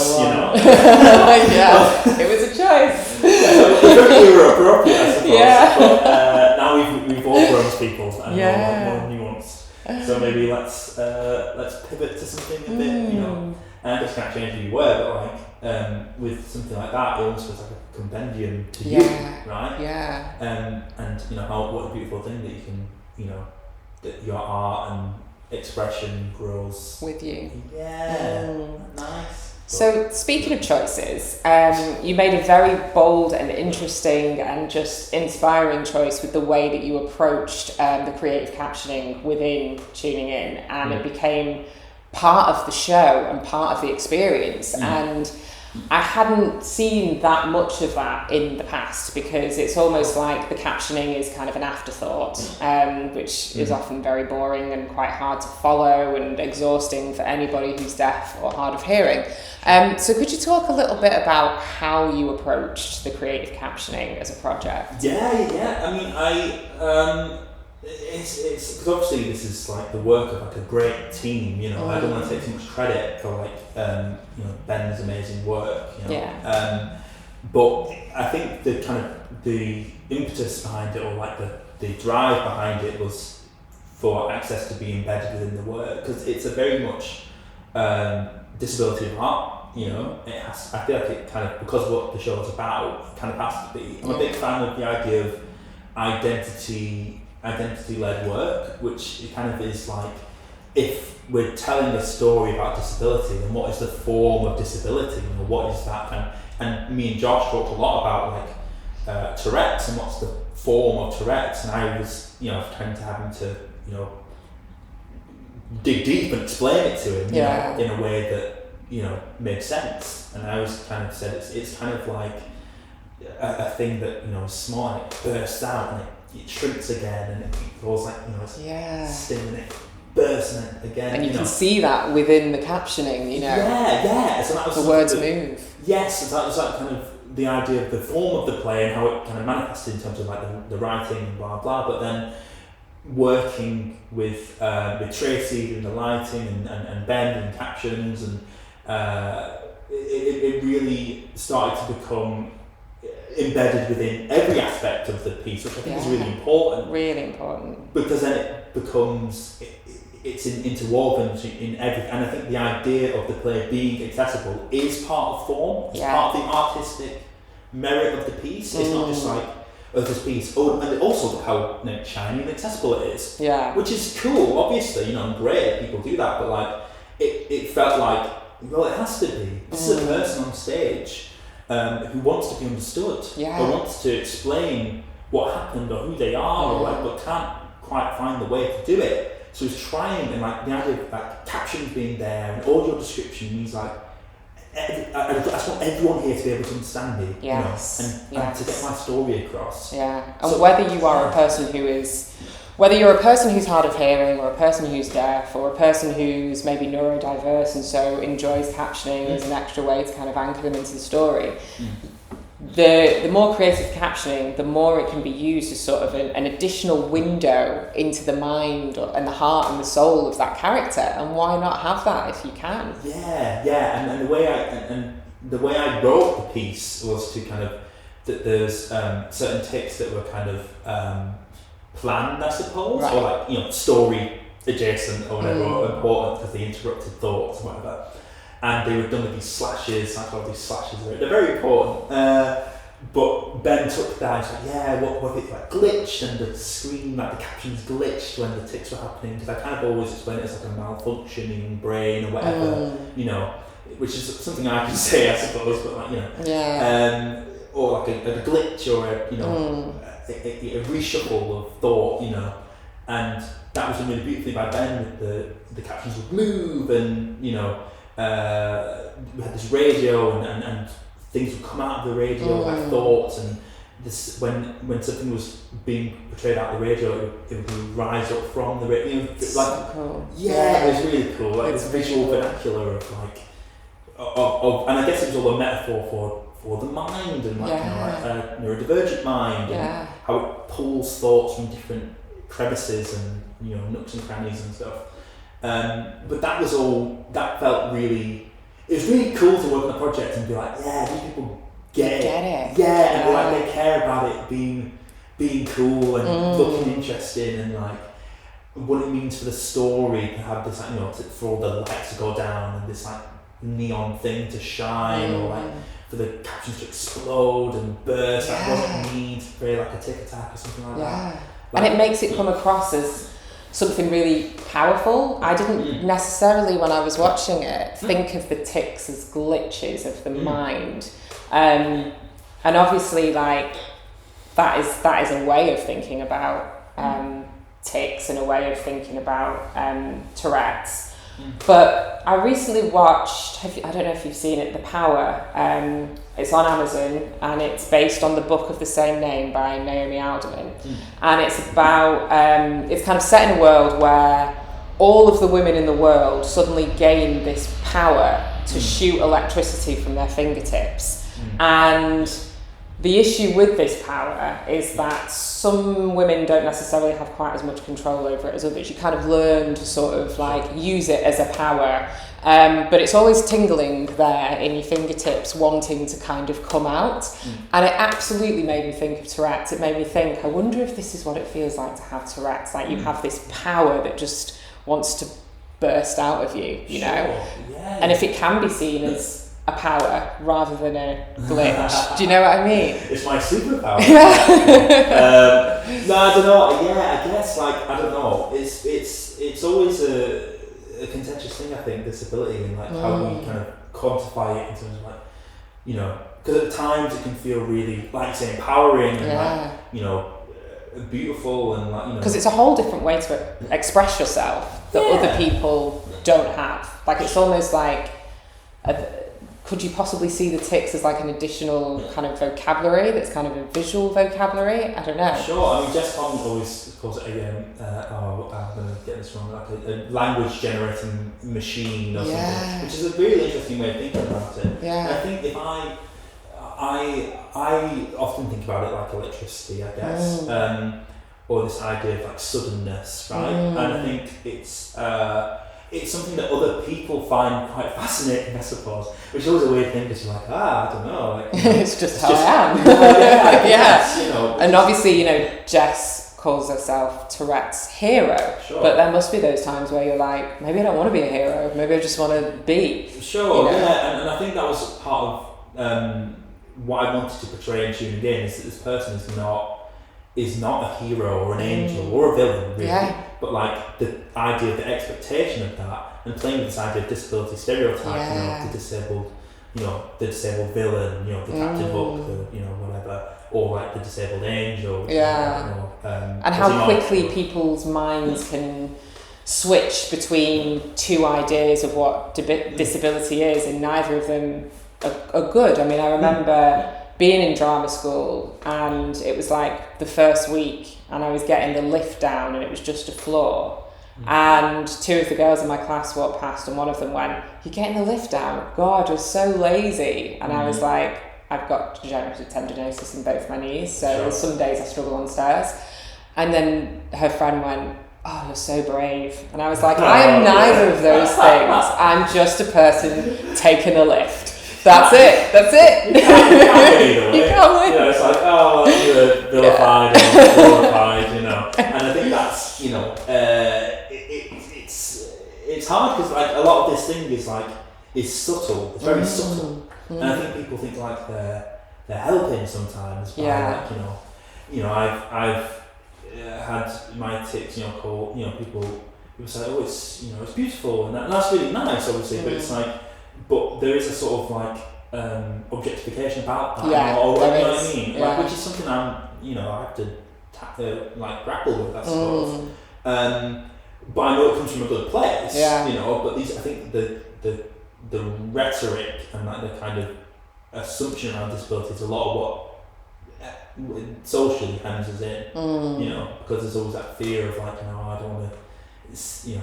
it was a choice. We were appropriate, I suppose, but now we've all grown as people and more nuanced. So maybe let's pivot to something a bit, and I guess can't change who you were, but like with something like that, it almost feels like a compendium to you, right? And what a beautiful thing that you can, that your art and expression grows with you. Nice. So speaking of choices, you made a very bold and interesting and just inspiring choice with the way that you approached the creative captioning within Tuning In, and it became part of the show and part of the experience. And I hadn't seen that much of that in the past, because it's almost like the captioning is kind of an afterthought, which is often very boring and quite hard to follow and exhausting for anybody who's deaf or hard of hearing. So could you talk a little bit about how you approached the creative captioning as a project? Yeah. I mean, it's because obviously this is like the work of like a great team, you know. I don't want to take too much credit for like you know, Ben's amazing work, you know. Yeah. But I think the kind of the impetus behind it, or like the drive behind it, was for access to be embedded within the work, because it's a very much disability of art, you know. It has, I feel like it kind of, because of what the show's about, it kind of has to be. I'm a big fan of the idea of identity-led work, which it kind of is like, if we're telling a story about disability, then what is the form of disability, or what is that kind of, and me and Josh talked a lot about like Tourette's and what's the form of Tourette's, and I was, you know, trying to have him to, you know, dig deep and explain it to him, you know, in a way that, you know, made sense. And I always kind of said it's kind of like a thing that, you know, is small and it bursts out and it shrinks again, and it goes like, you know, it's stinging, it bursts and again. And you can see that within the captioning, you know. Yeah. So that was the words move. Yes, so that was like kind of the idea of the form of the play and how it kind of manifested in terms of like the writing and blah blah. But then working with Tracy and the lighting and Ben and captions, and it really started to become embedded within every aspect of the piece, which I think is really important. Really important. Because then it becomes, it's interwoven in everything. And I think the idea of the play being accessible is part of form. It's part of the artistic merit of the piece. It's not just like, of this piece. Oh, and also how, you know, shiny and accessible it is. Yeah. Which is cool, obviously, you know, and great that people do that, but like, it felt like, well, it has to be. This is a person on stage who wants to be understood, or wants to explain what happened or who they are, or like, but can't quite find the way to do it. So he's trying, and like the idea of like captions being there and audio description, he's like, I just want everyone here to be able to understand me, you know, and to get my story across. Yeah, and so, whether you are a person who is, whether you're a person who's hard of hearing, or a person who's deaf, or a person who's maybe neurodiverse and so enjoys captioning as an extra way to kind of anchor them into the story, the more creative captioning, the more it can be used as sort of an additional window into the mind and the heart and the soul of that character. And why not have that if you can? Yeah, and the way I wrote the piece was to kind of, that there's certain takes that were kind of planned, I suppose, or like, you know, story adjacent or whatever, or important because they interrupted thoughts or whatever. And they were done with these slashes. I thought these slashes they're very important. But Ben took that and said, yeah, what if it like glitched and the screen, like the captions glitched when the ticks were happening? Because I kind of always explain it as like a malfunctioning brain or whatever, you know, which is something I can say, I suppose, but like, you know, or like a glitch, or a, you know, a reshuffle of thought, you know. And that was done really beautifully by Ben, with the captions would move, and, you know, we had this radio and things would come out of the radio, like thoughts, and this, when something was being portrayed out the radio, it would rise up from the radio, like, so cool. It was really cool, like this visual vernacular of like of and I guess it was all a metaphor for the mind, and like, you know, like a neurodivergent mind, and how it pulls thoughts from different crevices and, you know, nooks and crannies and stuff. But that was all, that felt really, it was really cool to work on a project and be like, yeah, these people get it. And like they care about it being cool and looking interesting, and like what it means for the story to have this, like, you know, for all the lights to go down and this like neon thing to shine, or like for the captions to explode and burst, like what it means, very like a tic tac or something like that. Like, and it makes it come across as something really powerful. I didn't necessarily, when I was watching it, think of the tics as glitches of the mind. And obviously, like, that is a way of thinking about tics and a way of thinking about Tourette's. But I recently watched, I don't know if you've seen it, The Power. It's on Amazon, and it's based on the book of the same name by Naomi Alderman. And it's about, it's kind of set in a world where all of the women in the world suddenly gain this power to shoot electricity from their fingertips. And the issue with this power is that some women don't necessarily have quite as much control over it as others. You kind of learn to sort of like use it as a power, but it's always tingling there in your fingertips, wanting to kind of come out. And it absolutely made me think of Tourette's. It made me think, I wonder if this is what it feels like to have Tourette's. Like you have this power that just wants to burst out of you, you know? Yeah. And if it can be seen as a power rather than a glitch. Do you know what I mean? It's my superpower. No, I don't know. Yeah, I guess I don't know. It's always a contentious thing. I think disability and how we kind of quantify it in terms of because at times it can feel really say empowering and beautiful and because it's a whole different way to express yourself that other people don't have. Like it's almost like could you possibly see the tics as like an additional kind of vocabulary that's kind of a visual vocabulary? I don't know. Sure. I mean, Jess Pond always calls it I'm going to get this wrong, like a language generating machine or something, which is a really interesting way of thinking about it. Yeah. And I think if I often think about it like electricity, I guess, or this idea of like suddenness, right? And I think it's something that other people find quite fascinating, I suppose, which is always a weird thing because you're like, I don't know. It's just how I am. Yeah. And obviously, Jess calls herself Tourette's hero, but there must be those times where you're like, maybe I don't want to be a hero, maybe I just want to be. Sure, and I think that was part of what I wanted to portray in Tuning In, is that this person is not a hero or an angel or a villain, really, but like the idea, the expectation of that, and playing with this idea of disability stereotype, the disabled villain, the Captain Hook, whatever, or like the disabled angel, and how quickly people's minds can switch between two ideas of what disability is, and neither of them are good. I mean, I remember being in drama school, and it was like the first week, and I was getting the lift down, and it was just a floor. And two of the girls in my class walked past, and one of them went, "You're getting the lift down? God, you're so lazy." And I was like, I've got degenerative tendinosis in both my knees, so some days I struggle on stairs. And then her friend went, "Oh, you're so brave." And I was like, I am neither of those things. I'm just a person taking a lift. That's it. You can't win. It's like, you're vilified and glorified, And I think that's, it's hard because a lot of this thing is subtle. It's very subtle, and I think people think they're helping sometimes. By I've had my tics, called, people say, it's beautiful, and that's really nice, obviously, but it's but there is a sort of objectification about that, or you know what I mean, which is something I have to grapple with, I suppose. But I know it comes from a good place, But I think the rhetoric and the kind of assumption around disability is a lot of what socially hems us in, because there's always that fear of I don't want to,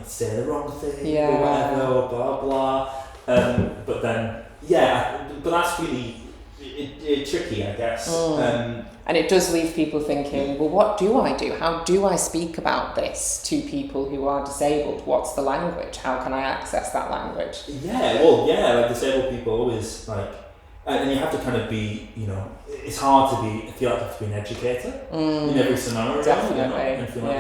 say the wrong thing or whatever, or blah blah. But then, but that's really tricky, I guess. And it does leave people thinking, well, what do I do? How do I speak about this to people who are disabled? What's the language? How can I access that language? Disabled people always and you have to kind of be, it's hard to be, I feel like you have to be an educator in every scenario. Definitely. And feel like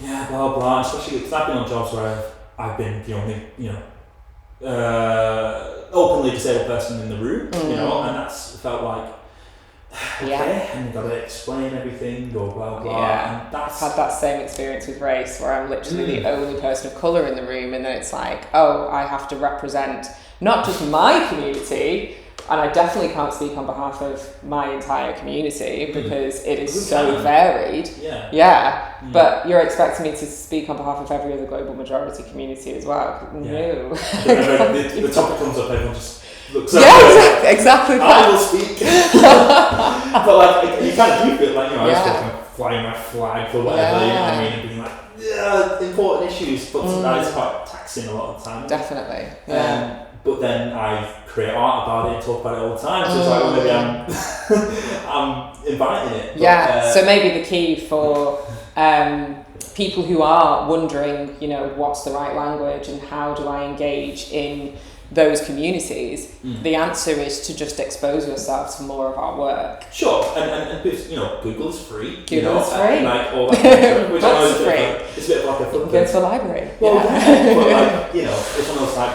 you have to, blah blah, especially because I've been on jobs where I've been the only, openly disabled person in the room, and that's felt like okay, and you've got to explain everything or blah blah. Yeah, And that's I've had that same experience with race where I'm literally the only person of colour in the room, and then it's like, oh, I have to represent not just my community, and I definitely can't speak on behalf of my entire community because it is so varied. Yeah. But you're expecting me to speak on behalf of every other global majority community as well. No. The topic comes up, everyone just looks up. Yeah, exactly. I will speak. But like, you kind of do feel like, you know, I was kind of flying my flag for whatever, you know what I mean, and being like, important issues, but that is quite taxing a lot of the time. Definitely. But then I create art about it and talk about it all the time, so it's like, well, maybe I'm inviting it. But, so maybe the key for people who are wondering, you know, what's the right language and how do I engage in those communities, the answer is to just expose yourself to more of our work. Sure, and you know, Google's free. Google's free. Like all that kind of stuff, which I know is free. It's a bit like a You can go to the library. Well, but like, you know, it's one of those like,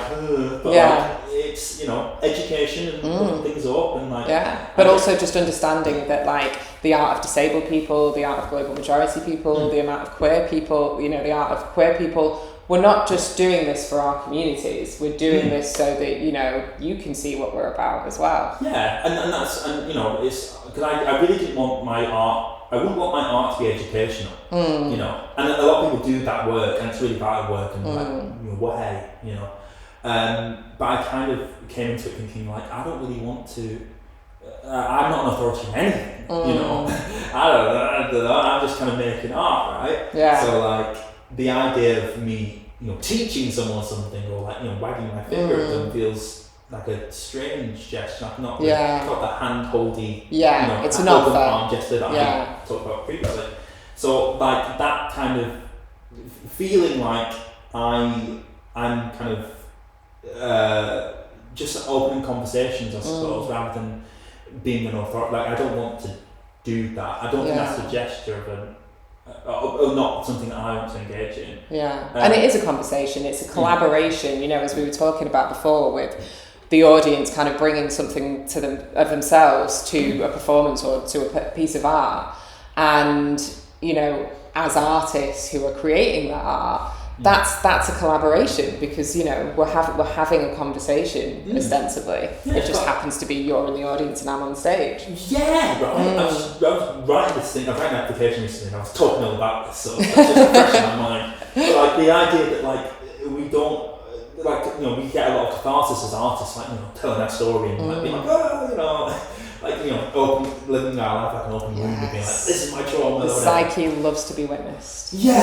but like, it's, you know, education and looking things up and like. Yeah, but also just understanding that like the art of disabled people, the art of global majority people, the amount of queer people, you know, the art of queer people. We're not just doing this for our communities. We're doing this so that, you know, you can see what we're about as well. Yeah, and that's, and you know, it's because I really didn't want my art. I wouldn't want my art to be educational. You know, and a lot of people do that work, and it's really vital work, and like, you know, what hey, you know. But I kind of came into it thinking like, I don't really want to. I'm not an authority on anything. You know, I don't know. I'm just kind of making art, right? Yeah. So like, the idea of me, you know, teaching someone something or like, you know, wagging my finger at them feels like a strange gesture. Like not that hand-holdy, you know, it's an open offer. arm gesture that I talked about previously. So like that kind of feeling like I'm kind of just opening conversations, I suppose, rather than being an authority. Like I don't want to do that. I don't think that's a gesture of an not something that I want to engage in. And it is a conversation, it's a collaboration, you know, as we were talking about before, with the audience kind of bringing something to them of themselves to a performance or to a piece of art, and you know, as artists who are creating that art, that's a collaboration, because you know we're having a conversation ostensibly. It just happens to be you're in the audience and I'm on stage. Yeah, right. I was writing this thing. I wrote an application recently, and I was talking all about this, so it's just fresh in my mind. But like the idea that like we don't like, you know, we get a lot of catharsis as artists, like, you know, telling our story and like being like, oh, you know. Like, you know, living our life like an open wound, being like, this is my trauma. The psyche loves to be witnessed. Yeah,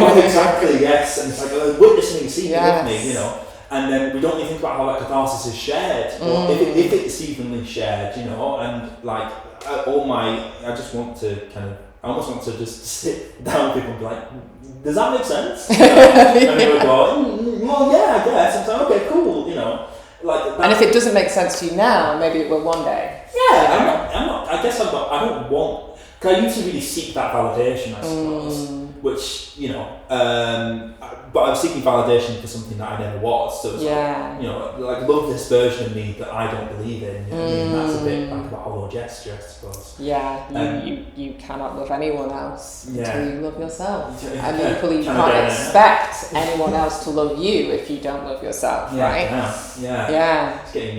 like, exactly, yes. And it's like, witness me, see me, love me, you know. And then we don't even think about how that catharsis is shared, or if it's evenly shared, you know. And like, I just want to kind of, I almost want to just sit down with people and be like, does that make sense? You know? And they would go, well, yeah, I guess. And so, okay, cool, you know. Like, and if it doesn't make sense to you now, maybe it will one day. Yeah, I'm not. I guess I don't want. Because I used to really seek that validation, I suppose. Which, you know, but I'm seeking validation for something that I never was. So it's like, you know, like, love this version of me that I don't believe in. You know what I mean? That's a bit like a hollow gesture, I suppose. Yeah, you cannot love anyone else until you love yourself. And equally, you Can can't expect anyone else to love you if you don't love yourself, right? Yeah. It's getting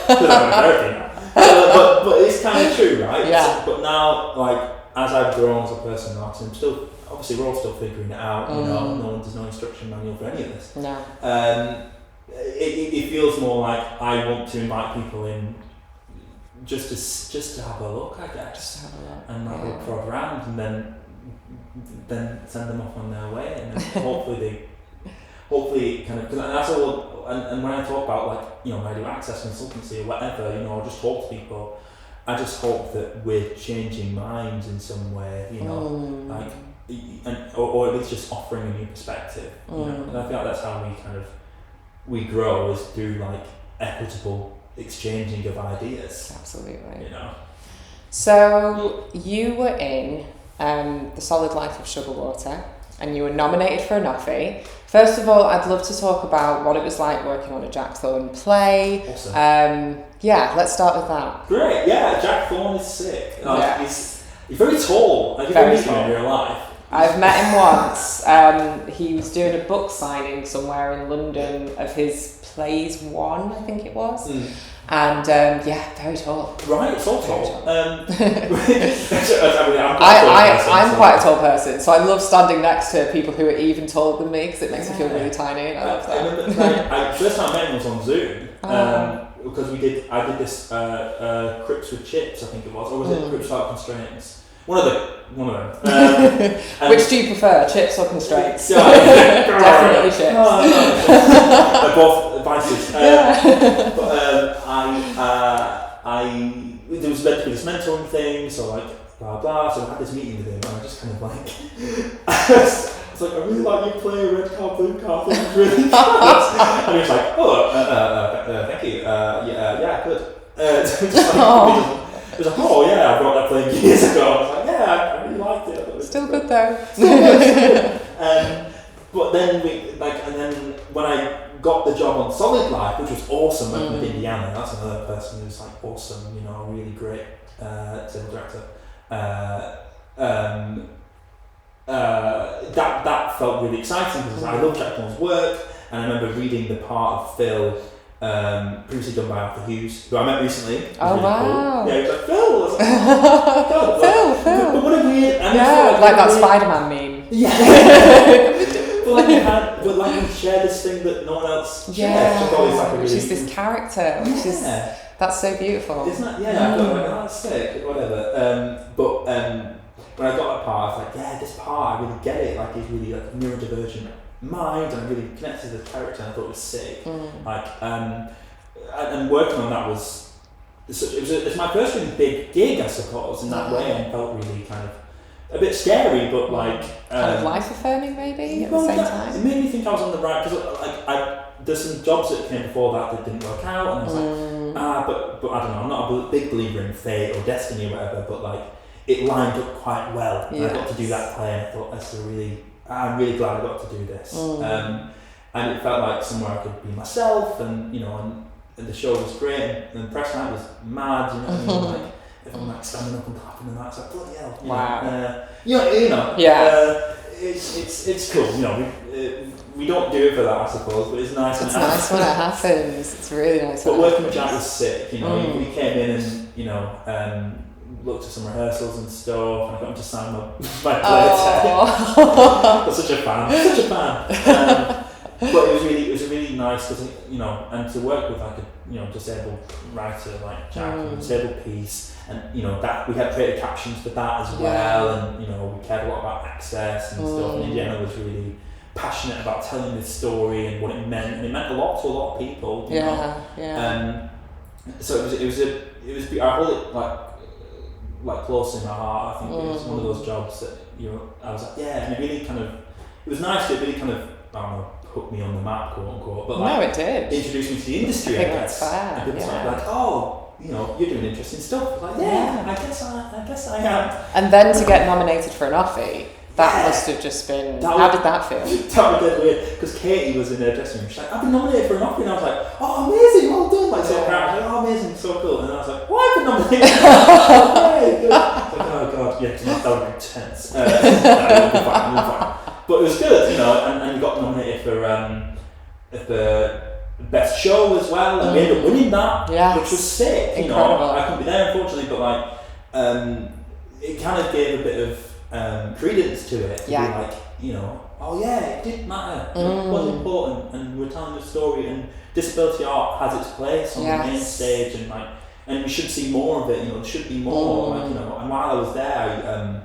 therapy now. But it's kind of true, right? Yeah. But now, like, as I've grown as a person, I'm still, obviously we're all still figuring it out, you know, there's no instruction manual for any of this. No. It feels more like I want to invite people in just to have a look, I guess. Just to have a look. And like look for around, and then send them off on their way, and then hopefully kind of, because that's all. And when I talk about, like, you know, when I do access consultancy or whatever, you know, or just talk to people, I just hope that we're changing minds in some way, you know, like, or at least just offering a new perspective, you know. And I feel like that's how we grow, is through like equitable exchanging of ideas. Absolutely. You know. So you were in The Solid Life of Sugar Water. and you were nominated for an Offie. First of all, I'd love to talk about what it was like working on a Jack Thorne play. Awesome. Let's start with that. Great, yeah, Jack Thorne is sick. He's very tall. Like, very tall in real life. I've met him once. He was doing a book signing somewhere in London of his Plays 1, I think it was. And very tall. Right, so tall. I'm quite a tall person, so I love standing next to people who are even taller than me because it makes me feel really tiny. And I love that. I remember first time I met him was on Zoom because I did this Crips with Chips, I think it was, or was it Crips Without Constraints? One of them. Which do you prefer, Chips or Constraints? Definitely Chips. They're both vices. There was meant to be this mentoring thing, so like blah blah. So I had this meeting with him, and I just kind of like, I was like, I really like you play a red card, blue card. It's really good. And he was like, thank you. Yeah, good. It was like, oh yeah, I brought that playing years ago. I was like, yeah, I really liked it. Still good though. Still good. But then and then when I got the job on Solid Life, which was awesome, working with Indiana, that's another person who's like awesome, really great film director. That felt really exciting because I love Jack Thorne's work, and I remember reading the part of Phil. Previously done by Arthur Hughes, who I met recently. Oh really wow! Cool. Yeah, he was like, Phil. I was like, oh, Phil. But what a weird. Like that Spider-Man meme. Yeah. but we share this thing that no one else shares. Yeah. Which is this character. Which is that's so beautiful. Isn't that? Yeah. I thought like, that's sick. Whatever. But when I got that part, I was like, yeah, this part, I really get it. Like, he's really like neurodivergent mind, and I really connected to the character, and I thought it was sick. And working on that was it's my first really big gig, I suppose, in that way, and felt really kind of a bit scary, but like kind of life affirming maybe at the same time. It made me think I was on the right, because there's some jobs that came before that didn't work out, and I was like, but I don't know, I'm not a big believer in fate or destiny or whatever, but like it lined up quite well. And I got to do that play, and I thought I'm really glad I got to do this. And it felt like somewhere I could be myself, and and the show was great, and the press night was mad, like everyone like standing up and clapping, and that's like bloody hell. Wow. It's cool. We don't do it for that, I suppose, but it's nice. It's nice when it happens. It's really nice. But working with Jack was sick. He came in and looked at some rehearsals and stuff, and I got him to sign my play. I was such a fan. But it was really nice because and to work with like a disabled writer like Jack, and disabled piece, and that we had creative captions for that as well, and we cared a lot about access and stuff. And Indiana was really passionate about telling this story and what it meant, and it meant a lot to a lot of people. So it was I hold it like close in my heart. I think it was one of those jobs that I was like, and it really kind of, it was nice. It really kind of, I don't know, put me on the map, quote unquote. But no, it did. Introduced me to the industry. I think that's fair. And people started like, you're doing interesting stuff. Like, I guess I am. And then to get nominated for an Offie, that must have just been. How did that feel? That was dead weird, because Katie was in her dressing room. She's like, I've been nominated for an Offie, and I was like, oh, amazing, well done. Like, so proud. Like, oh, amazing, so cool. And I was like, why have I been nominated? Good. Like, oh god, that would be intense. It'll be fine. But it was good, and you got nominated for the best show as well, and we ended up winning that, which was sick. Incredible. I couldn't be there unfortunately, but like, it kind of gave a bit of credence to it. To be like, it did matter. It was important, and we're telling the story, and disability art has its place on the main stage, and we should see more of it. There should be more. And while I was there,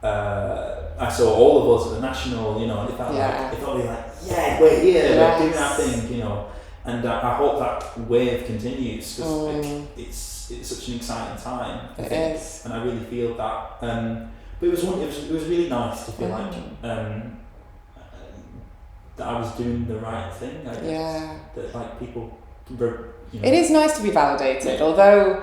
I saw all of us at the National, and it felt really like, we're here, we're doing our thing, and I hope that wave continues, because it's such an exciting time. I think. Is, and I really feel that. But it was really nice to feel like that I was doing the right thing. I guess. That like people. It is nice to be validated, although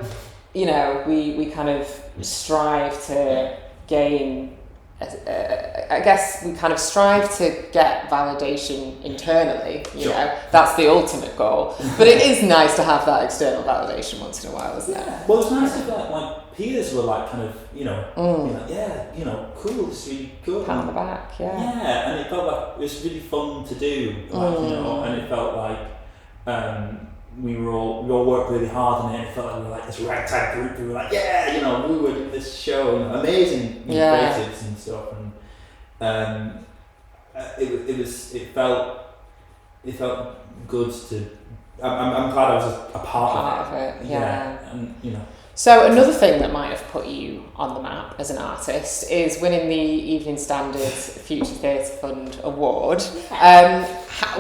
we kind of strive to gain I guess we kind of strive to get validation internally, you Sure. know, that's the ultimate goal. But it is nice to have that external validation once in a while, isn't it? Well, it's nice to like peers were like kind of, you know, being like, yeah, you know, cool, this is really good. Pat on the back, yeah. Yeah, and it felt like it was really fun to do, like, you know, and it felt like we all worked really hard on it, and it felt like we were like this ragtag group. We were like, yeah, you know, we were doing this show, you know, amazing creatives and stuff, and it felt good to. I'm glad I was a part of it. Yeah, and you know. So another thing that might have put you on the map as an artist is winning the Evening Standard Future Theatre Fund Award.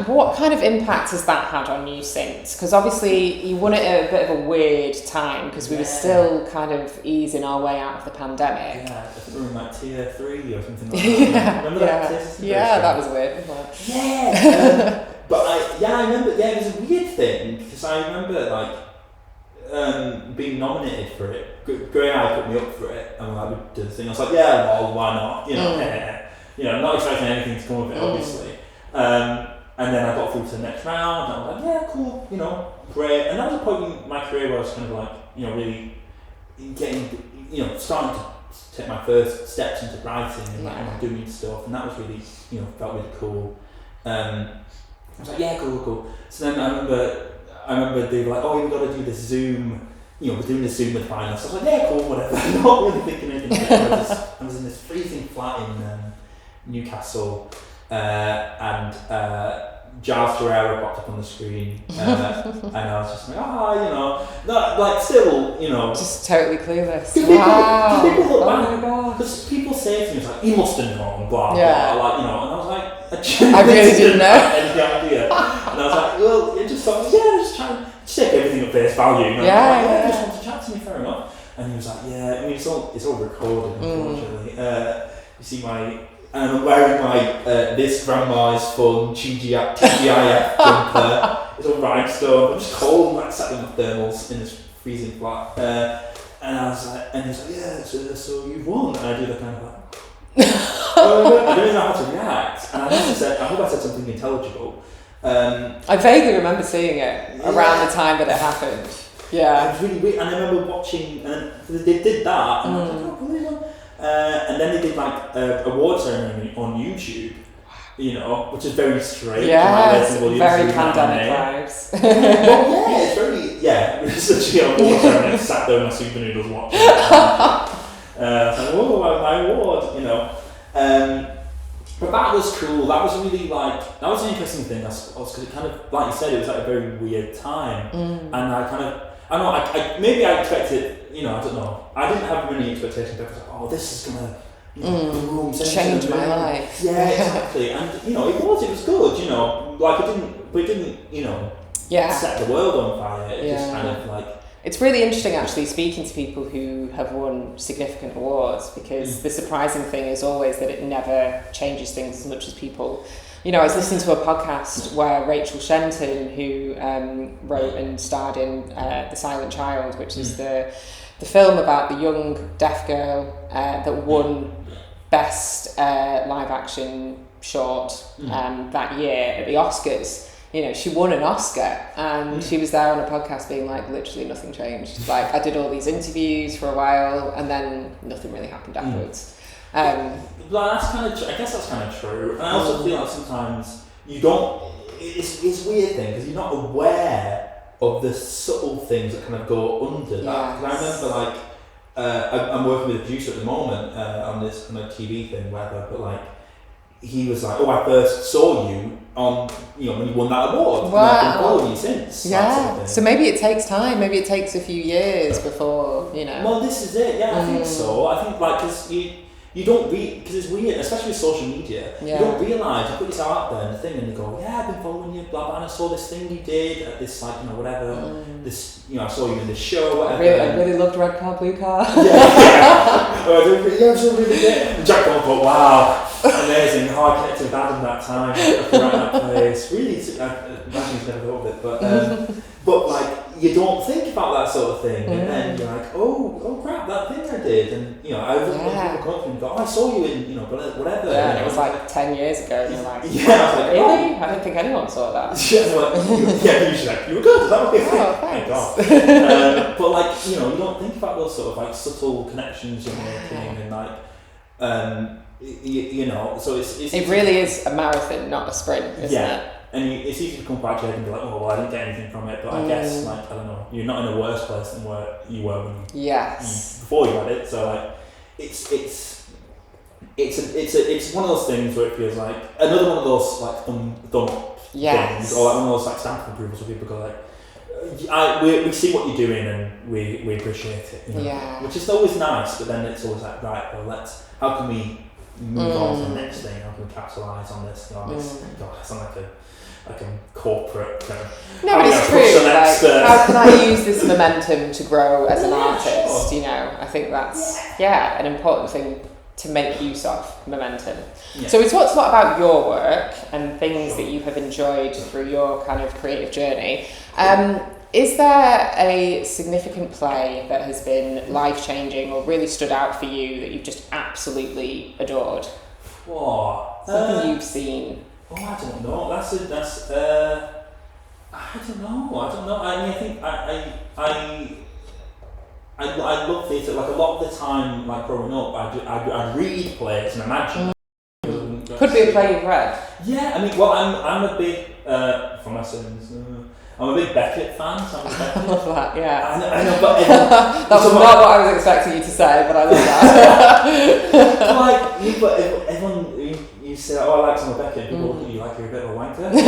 What kind of impact has that had on you since? Because obviously you won it at a bit of a weird time because we were still kind of easing our way out of the pandemic. Yeah, I think we were in like tier 3 or something like that. Remember that? Yeah, that was weird, wasn't it? Yeah, but I remember. Yeah, it was a weird thing because I remember like. Being nominated for it. Gray Eye put me up for it, and like we did the thing. I was like, yeah, well, why not? You know, you know, not expecting anything to come of it, obviously. And then I got through to the next round, and I was like, yeah, cool, you know, great. And that was a point in my career where I was kind of like, you know, really getting, you know, starting to take my first steps into writing and like doing stuff, and that was really, you know, felt really cool. I was like, yeah, cool. So then I remember they were like, oh, you've got to do this Zoom, you know, we're doing the Zoom with finalists. I was like, yeah, cool, whatever. I'm not really thinking anything about it. I was in this freezing flat in Newcastle, and Giles Ferreira popped up on the screen, and I was just like, you know, not, like still, you know. Just totally clueless. Wow. People look back, because people say to me, it's like, you must have known, blah, blah, like, you know, and I was like, I really didn't know. Any idea. And I was like, well, it just thought, just trying to take everything at face value. You know? I just want to chat to me, fair enough. And he was like, yeah, I mean, it's all recorded, unfortunately. You see and I'm wearing my This Grandma's Fun TGIF jumper. It's all rhinestone. I'm just cold, like sat in my thermals in this freezing flat. And I was like, and he's like, yeah, so you've won. And I do the kind of like, I don't know how to react, and I hope I said something intelligible. I vaguely remember seeing it around the time that it happened. Yeah, it was really weird, and I remember watching, and they did that, and I was like, oh, cool. And then they did like a award ceremony on YouTube, you know, which is very strange. Yeah, it's very pandemic vibes. Well, it was such an award ceremony. I sat there with my super noodles watching. I was like, whoa, my award, you know. But that was cool. That was really like, that was an interesting thing, I suppose, because it kind of, like you said, it was like a very weird time. And I kind of, I don't know, maybe I expected, you know, I don't know. I didn't have many expectations, but I was like, oh, this is going to, change my life. Yeah, exactly. And, you know, it was good, you know. Like, it didn't, you know, set the world on fire. It just kind of like, it's really interesting actually speaking to people who have won significant awards, because the surprising thing is always that it never changes things as much as people. You know, I was listening to a podcast where Rachel Fenton, who wrote and starred in The Silent Child, which is the film about the young deaf girl that won Best Live Action Short that year at the Oscars. You know, she won an Oscar, and she was there on a podcast being like, literally nothing changed. Like, I did all these interviews for a while, and then nothing really happened afterwards. That's kind of, I guess that's kind of true. And I also feel like sometimes you don't. It's a weird thing because you're not aware of the subtle things that kind of go under that. Because I remember, like, I'm working with a producer at the moment on this kind of TV thing, whatever. But like, he was like, "Oh, I first saw you on, you know, when you won that award. Wow. And I've been following you since." Yeah. So maybe it takes time. Maybe it takes a few years before, you know. Well, this is it. Yeah, I think so. I think like because you don't because it's weird, especially with social media. You don't realise you put yourself out there and the thing, and you go, "Yeah, I've been following you, blah blah." And I saw this thing you did at this, like, you know, whatever. This, you know, I saw you in this show, whatever. I really loved Red Car, Blue Car. Yeah. It was really good. And Jack thought, wow. Amazing how I connected with Adam that time, right in that place. Really, I imagine he's never thought of it, but like, you don't think about that sort of thing, and then you're like, oh crap, that thing I did, and I was people come up and go, I saw you in whatever. Yeah, it was like 10 years ago, and you're like, I was like, really? I don't think anyone saw that. Yeah, you were good. That would be thank God. But like you don't think about those sort of like subtle connections you're making, and like so it's it really is a marathon, not a sprint, isn't it? And it's easy to come back to it and be like, oh, well, I didn't get anything from it. But I guess, like, I don't know, you're not in a worse place than where you were when before you had it. So, like, it's one of those things where it feels like another one of those like thumb things, or like one of those like stamp approvals where people go like, we see what you're doing and we appreciate it, which is always nice. But then it's always like, right, well, how can we move on to the next thing? How can we capitalise on this? I sound like a corporate kind of. No, but it's true. Like, how can I use this momentum to grow as an artist? Sure. I think that's an important thing to make use of, momentum. Yeah. So we talked a lot about your work and things that you have enjoyed through your kind of creative journey. Is there a significant play that has been life-changing or really stood out for you that you've just absolutely adored? Something you've seen? I don't know. I don't know. I mean, I think I love theatre. Like a lot of the time, like growing up, I'd read plays and imagine. Could be a play you've read. Yeah, I mean, well, I'm a big for my sins. I'm a big Beckett fan. So I love that. Yeah. I know, but that was not what I was expecting you to say, but I love that. But everyone, you say, oh, I like some of Beckett. People look at you like you're a bit of a wanker. No,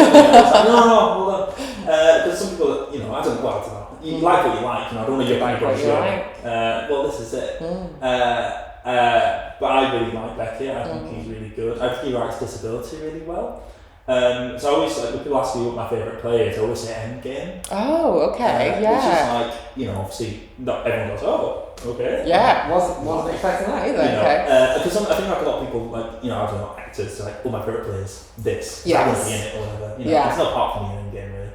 hold on. Because some people, I don't know. You like what you like. I don't want to get anybody's right. Well, this is it. But I really like Beckett. I think he's really good. I think he writes disability really well. So I always, like, when people ask me what my favourite play is, I always say Endgame. Oh, okay, Which is like, obviously, not everyone goes, oh, okay. Yeah, wasn't expecting that either, okay. Because I think like a lot of people, like, I don't know, actors, like, my favourite play is this. Yes. I want to be in it or whatever. It's not part for me in Endgame, really.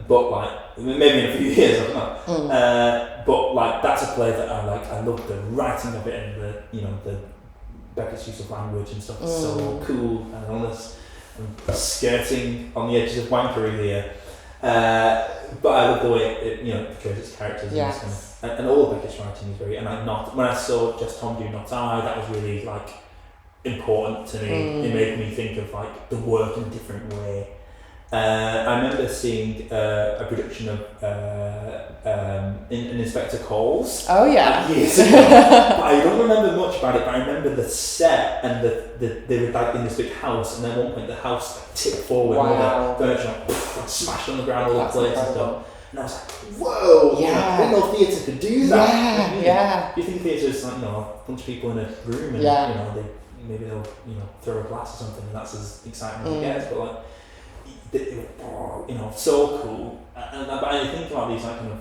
But, like, maybe in a few years, I don't know. But, like, that's a play that I like. I love the writing of it and the Beckett's use of language and stuff. It's so cool and honest. I'm skirting on the edges of wankery here, but I love the way it portrays its characters and all of Beckett's writing is very. And when I saw Just Tom Do Not I, that was really like important to me. It made me think of like the work in a different way. I remember seeing a production of Inspector Calls. Oh yeah. Years ago. I don't remember much about it, but I remember the set and they were like in this big house, and at one point the house like, tipped forward, and all the furniture like, smashed on the ground, all the plates and stuff. And I was like, whoa! I didn't know theatre could do that. Yeah. You think theatre is like a bunch of people in a room, and maybe they'll throw a glass or something, and that's as exciting as it gets. But like. So cool. And I think about these like kind of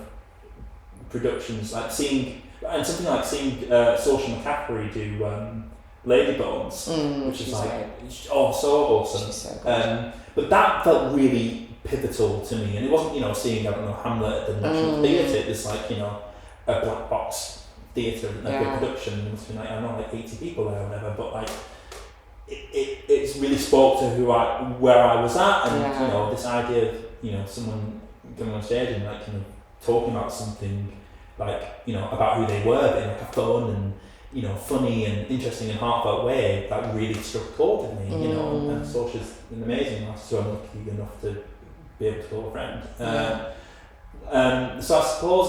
productions, like seeing Social McCaffrey do Lady Bones, which is like so awesome. So good. But that felt really pivotal to me, and it wasn't seeing Hamlet at the National Theatre. It was like a black box theatre, a big production. There must be like 80 people there or whatever, but like. It's really spoke to where I was at, and this idea of someone coming on stage and like talking about something like about who they were, but in like a fun and funny and interesting and heartfelt way that really struck a chord with me. And Socia's an amazing artist, so I'm lucky enough to be able to call a friend. So I suppose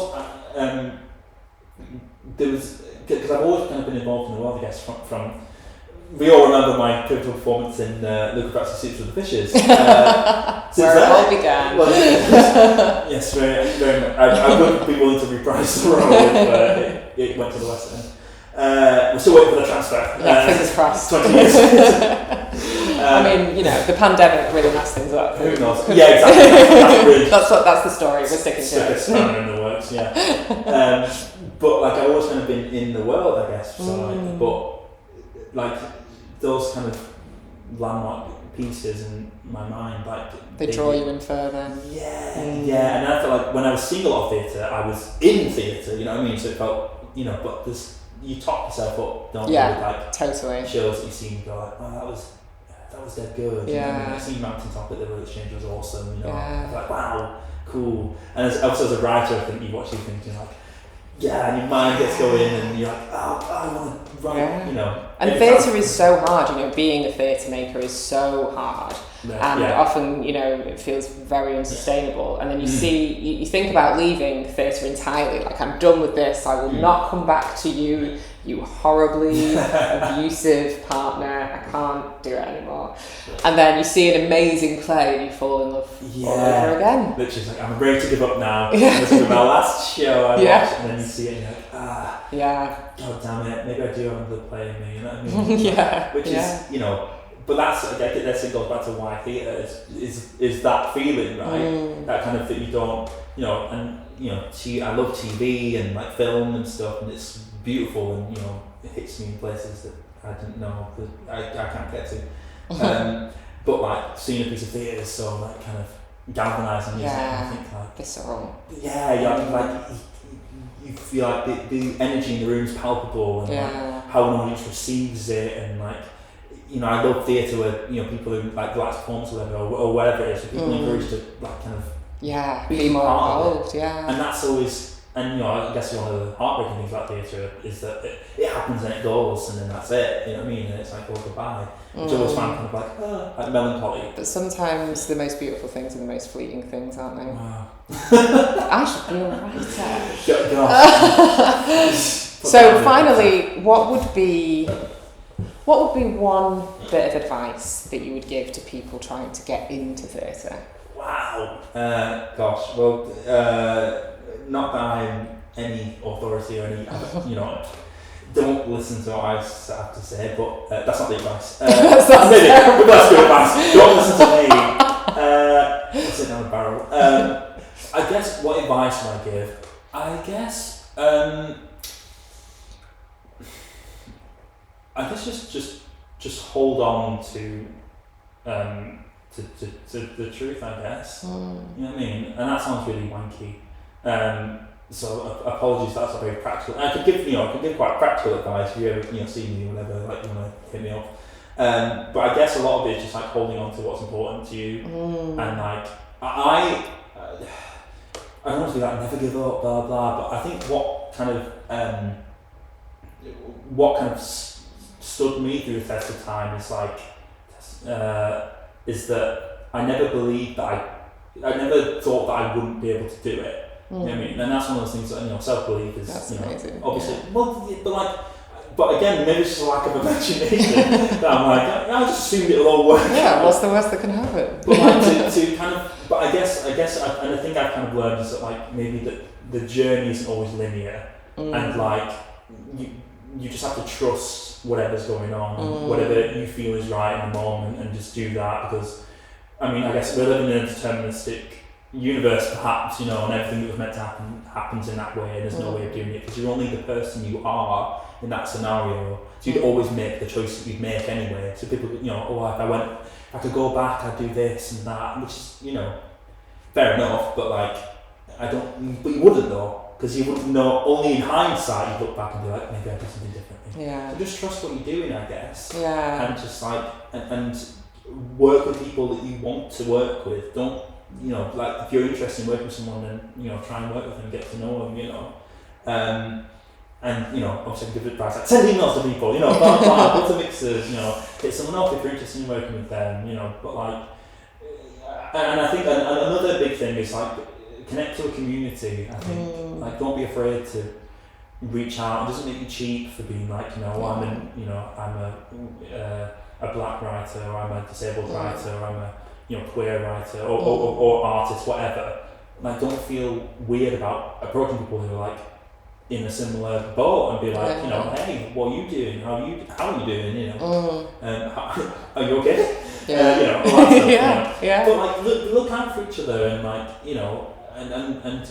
there was, because I've always kind of been involved in the world, I guess, from we all remember my pivotal performance in Luca Brassi's Soups with the Fishes. Where it all began. Yes, very much. I would be willing to reprise the role if it went to the West End. We're still waiting for the transfer. Fingers crossed. 20 years. I mean, the pandemic really messed things up. Who knows? Yeah, exactly. That's the story. We're sticking to it. Spanner in the works, yeah. But like I've always kind of been in the world, I guess. So but like those kind of landmark pieces in my mind, like they draw you in further. Yeah, yeah. And I felt like when I was seeing a lot of theatre, I was in theatre. You know what I mean? So it felt, but you top yourself up, don't you? With, like totally. Shows that you see and go like, oh, that was dead good. Yeah. You know what I mean? I seen Mountaintop at the Royal Exchange was awesome. I was like, wow, cool. And as a writer, I think you watch these things, you're like, yeah, and your mind gets going, and you're like, oh, I want to write, And theatre is so hard, being a theatre maker is so hard. And often, it feels very unsustainable. And then you see, you think about leaving theatre entirely, like, I'm done with this, I will not come back to you, you horribly abusive partner, I can't do it anymore. And then you see an amazing play and you fall in love all over again. Literally, like, I'm ready to give up now. This is my last show I watched, and then you see it and you're like, God damn it, maybe I do have another play in me, you know what I mean? Which is, but that's, I guess it goes back to why theatre is that feeling, right? That kind of that you don't, I love TV and like film and stuff, and it's beautiful, and it hits me in places that I didn't know that I can't get to. But like seeing a piece of theatre is so like kind of galvanising music, and I think like visceral. Like you feel like the energy in the room is palpable, and like how an audience receives it, and like. I love theatre where people who like the last performance or whatever it is, so people encouraged to like kind of be more involved, and that's always, and I guess one of the heartbreaking things about theatre is that it happens and it goes, and then that's it. You know what I mean? And it's like, oh, goodbye. Which I always find kind of like melancholy. But sometimes the most beautiful things are the most fleeting things, aren't they? Wow. I should be a writer. So finally, what would be one bit of advice that you would give to people trying to get into theatre? Wow. Gosh. Well, not that I'm any authority or any, don't listen to what I have to say, but that's not the advice. That's good advice. Don't listen to me. What's it down the barrel? I guess, what advice would I give? I guess just hold on to the truth, I guess. You know what I mean? And that sounds really wanky. So apologies, that's not very practical. I could give quite practical advice if you ever see me or whatever, like you want to hit me up. But I guess a lot of it is just like holding on to what's important to you, and like I don't want to be like never give up, blah blah. But I think what kind of stood me through the test of time is like is that I never believed that I never thought that I wouldn't be able to do it. You know what I mean? And that's one of those things that self-belief is amazing. Obviously but again maybe it's just a lack of imagination that I'm like I just assumed it'll all work out. What's the worst that can happen? But like to kind of, but I guess and I think I've kind of learned is that like maybe that the journey isn't always linear, and like you just have to trust whatever's going on, whatever you feel is right in the moment, and just do that, because I mean I guess we're living in a deterministic universe perhaps, and everything that was meant to happen happens in that way, and there's no way of doing it because you're only the person you are in that scenario, so you'd always make the choice that you'd make anyway. So people, if I could go back, I'd do this and that, which is, fair enough, but like, but you wouldn't though, because you wouldn't know, only in hindsight you'd look back and be like, maybe I'd do something differently. Yeah. So just trust what you're doing, I guess. Yeah. And just like, and work with people that you want to work with. Don't, like if you're interested in working with someone, then, try and work with them, get to know them, and obviously give advice like send emails to people, blah blah, go to mixers, hit someone up if you're interested in working with them, but like, and I think another big thing is like connect to a community. I think like don't be afraid to reach out. It doesn't make you cheap for being like I'm a black writer, or I'm a disabled writer, or I'm a queer writer, or artist, whatever. Like don't feel weird about approaching people who are like in a similar boat and be like, hey, what are you doing? How are you doing? Are you okay? Yeah. All that stuff, Yeah. But like look out for each other, and like and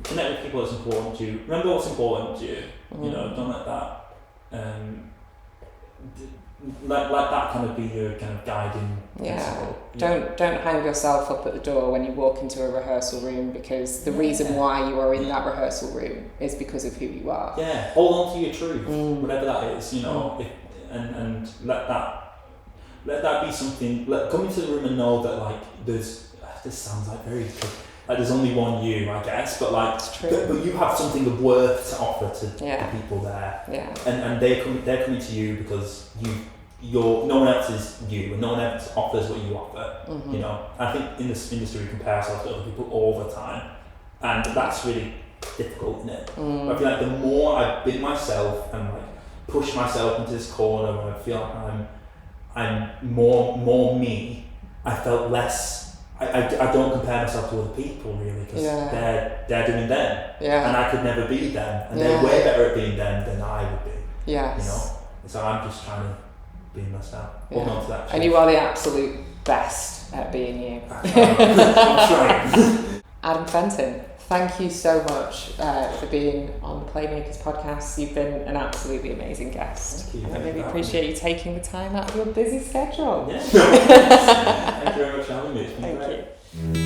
connect with people that's important to you. Remember what's important to you. Don't let that let that kind of be your kind of guiding principle. Don't hang yourself up at the door when you walk into a rehearsal room, because the reason why you are in that rehearsal room is because of who you are. Yeah, hold on to your truth, whatever that is, you know, and let that be something. Come into the room and know that like this sounds like very like there's only one you, I guess, but like but you have something of worth to offer to the people there. Yeah. And they're coming to you because no one else is you, and no one else offers what you offer. You know, I think in this industry we compare ourselves to other people all the time, and that's really difficult, isn't it? I feel like the more I've been myself and like push myself into this corner where I feel like I'm more me, I felt less. I don't compare myself to other people really, because they're doing them, and I could never be them, and they're way better at being them than I would be. Yes. You know, so I'm just trying to be myself. Hold on to that. And you are the absolute best at being you. I'm trying. Adam Fenton, thank you so much for being on the PlayMakers Podcast. You've been an absolutely amazing guest. Thank you. I really appreciate you taking the time out of your busy schedule. Yeah. Thank you very much for having me. It's been great. You.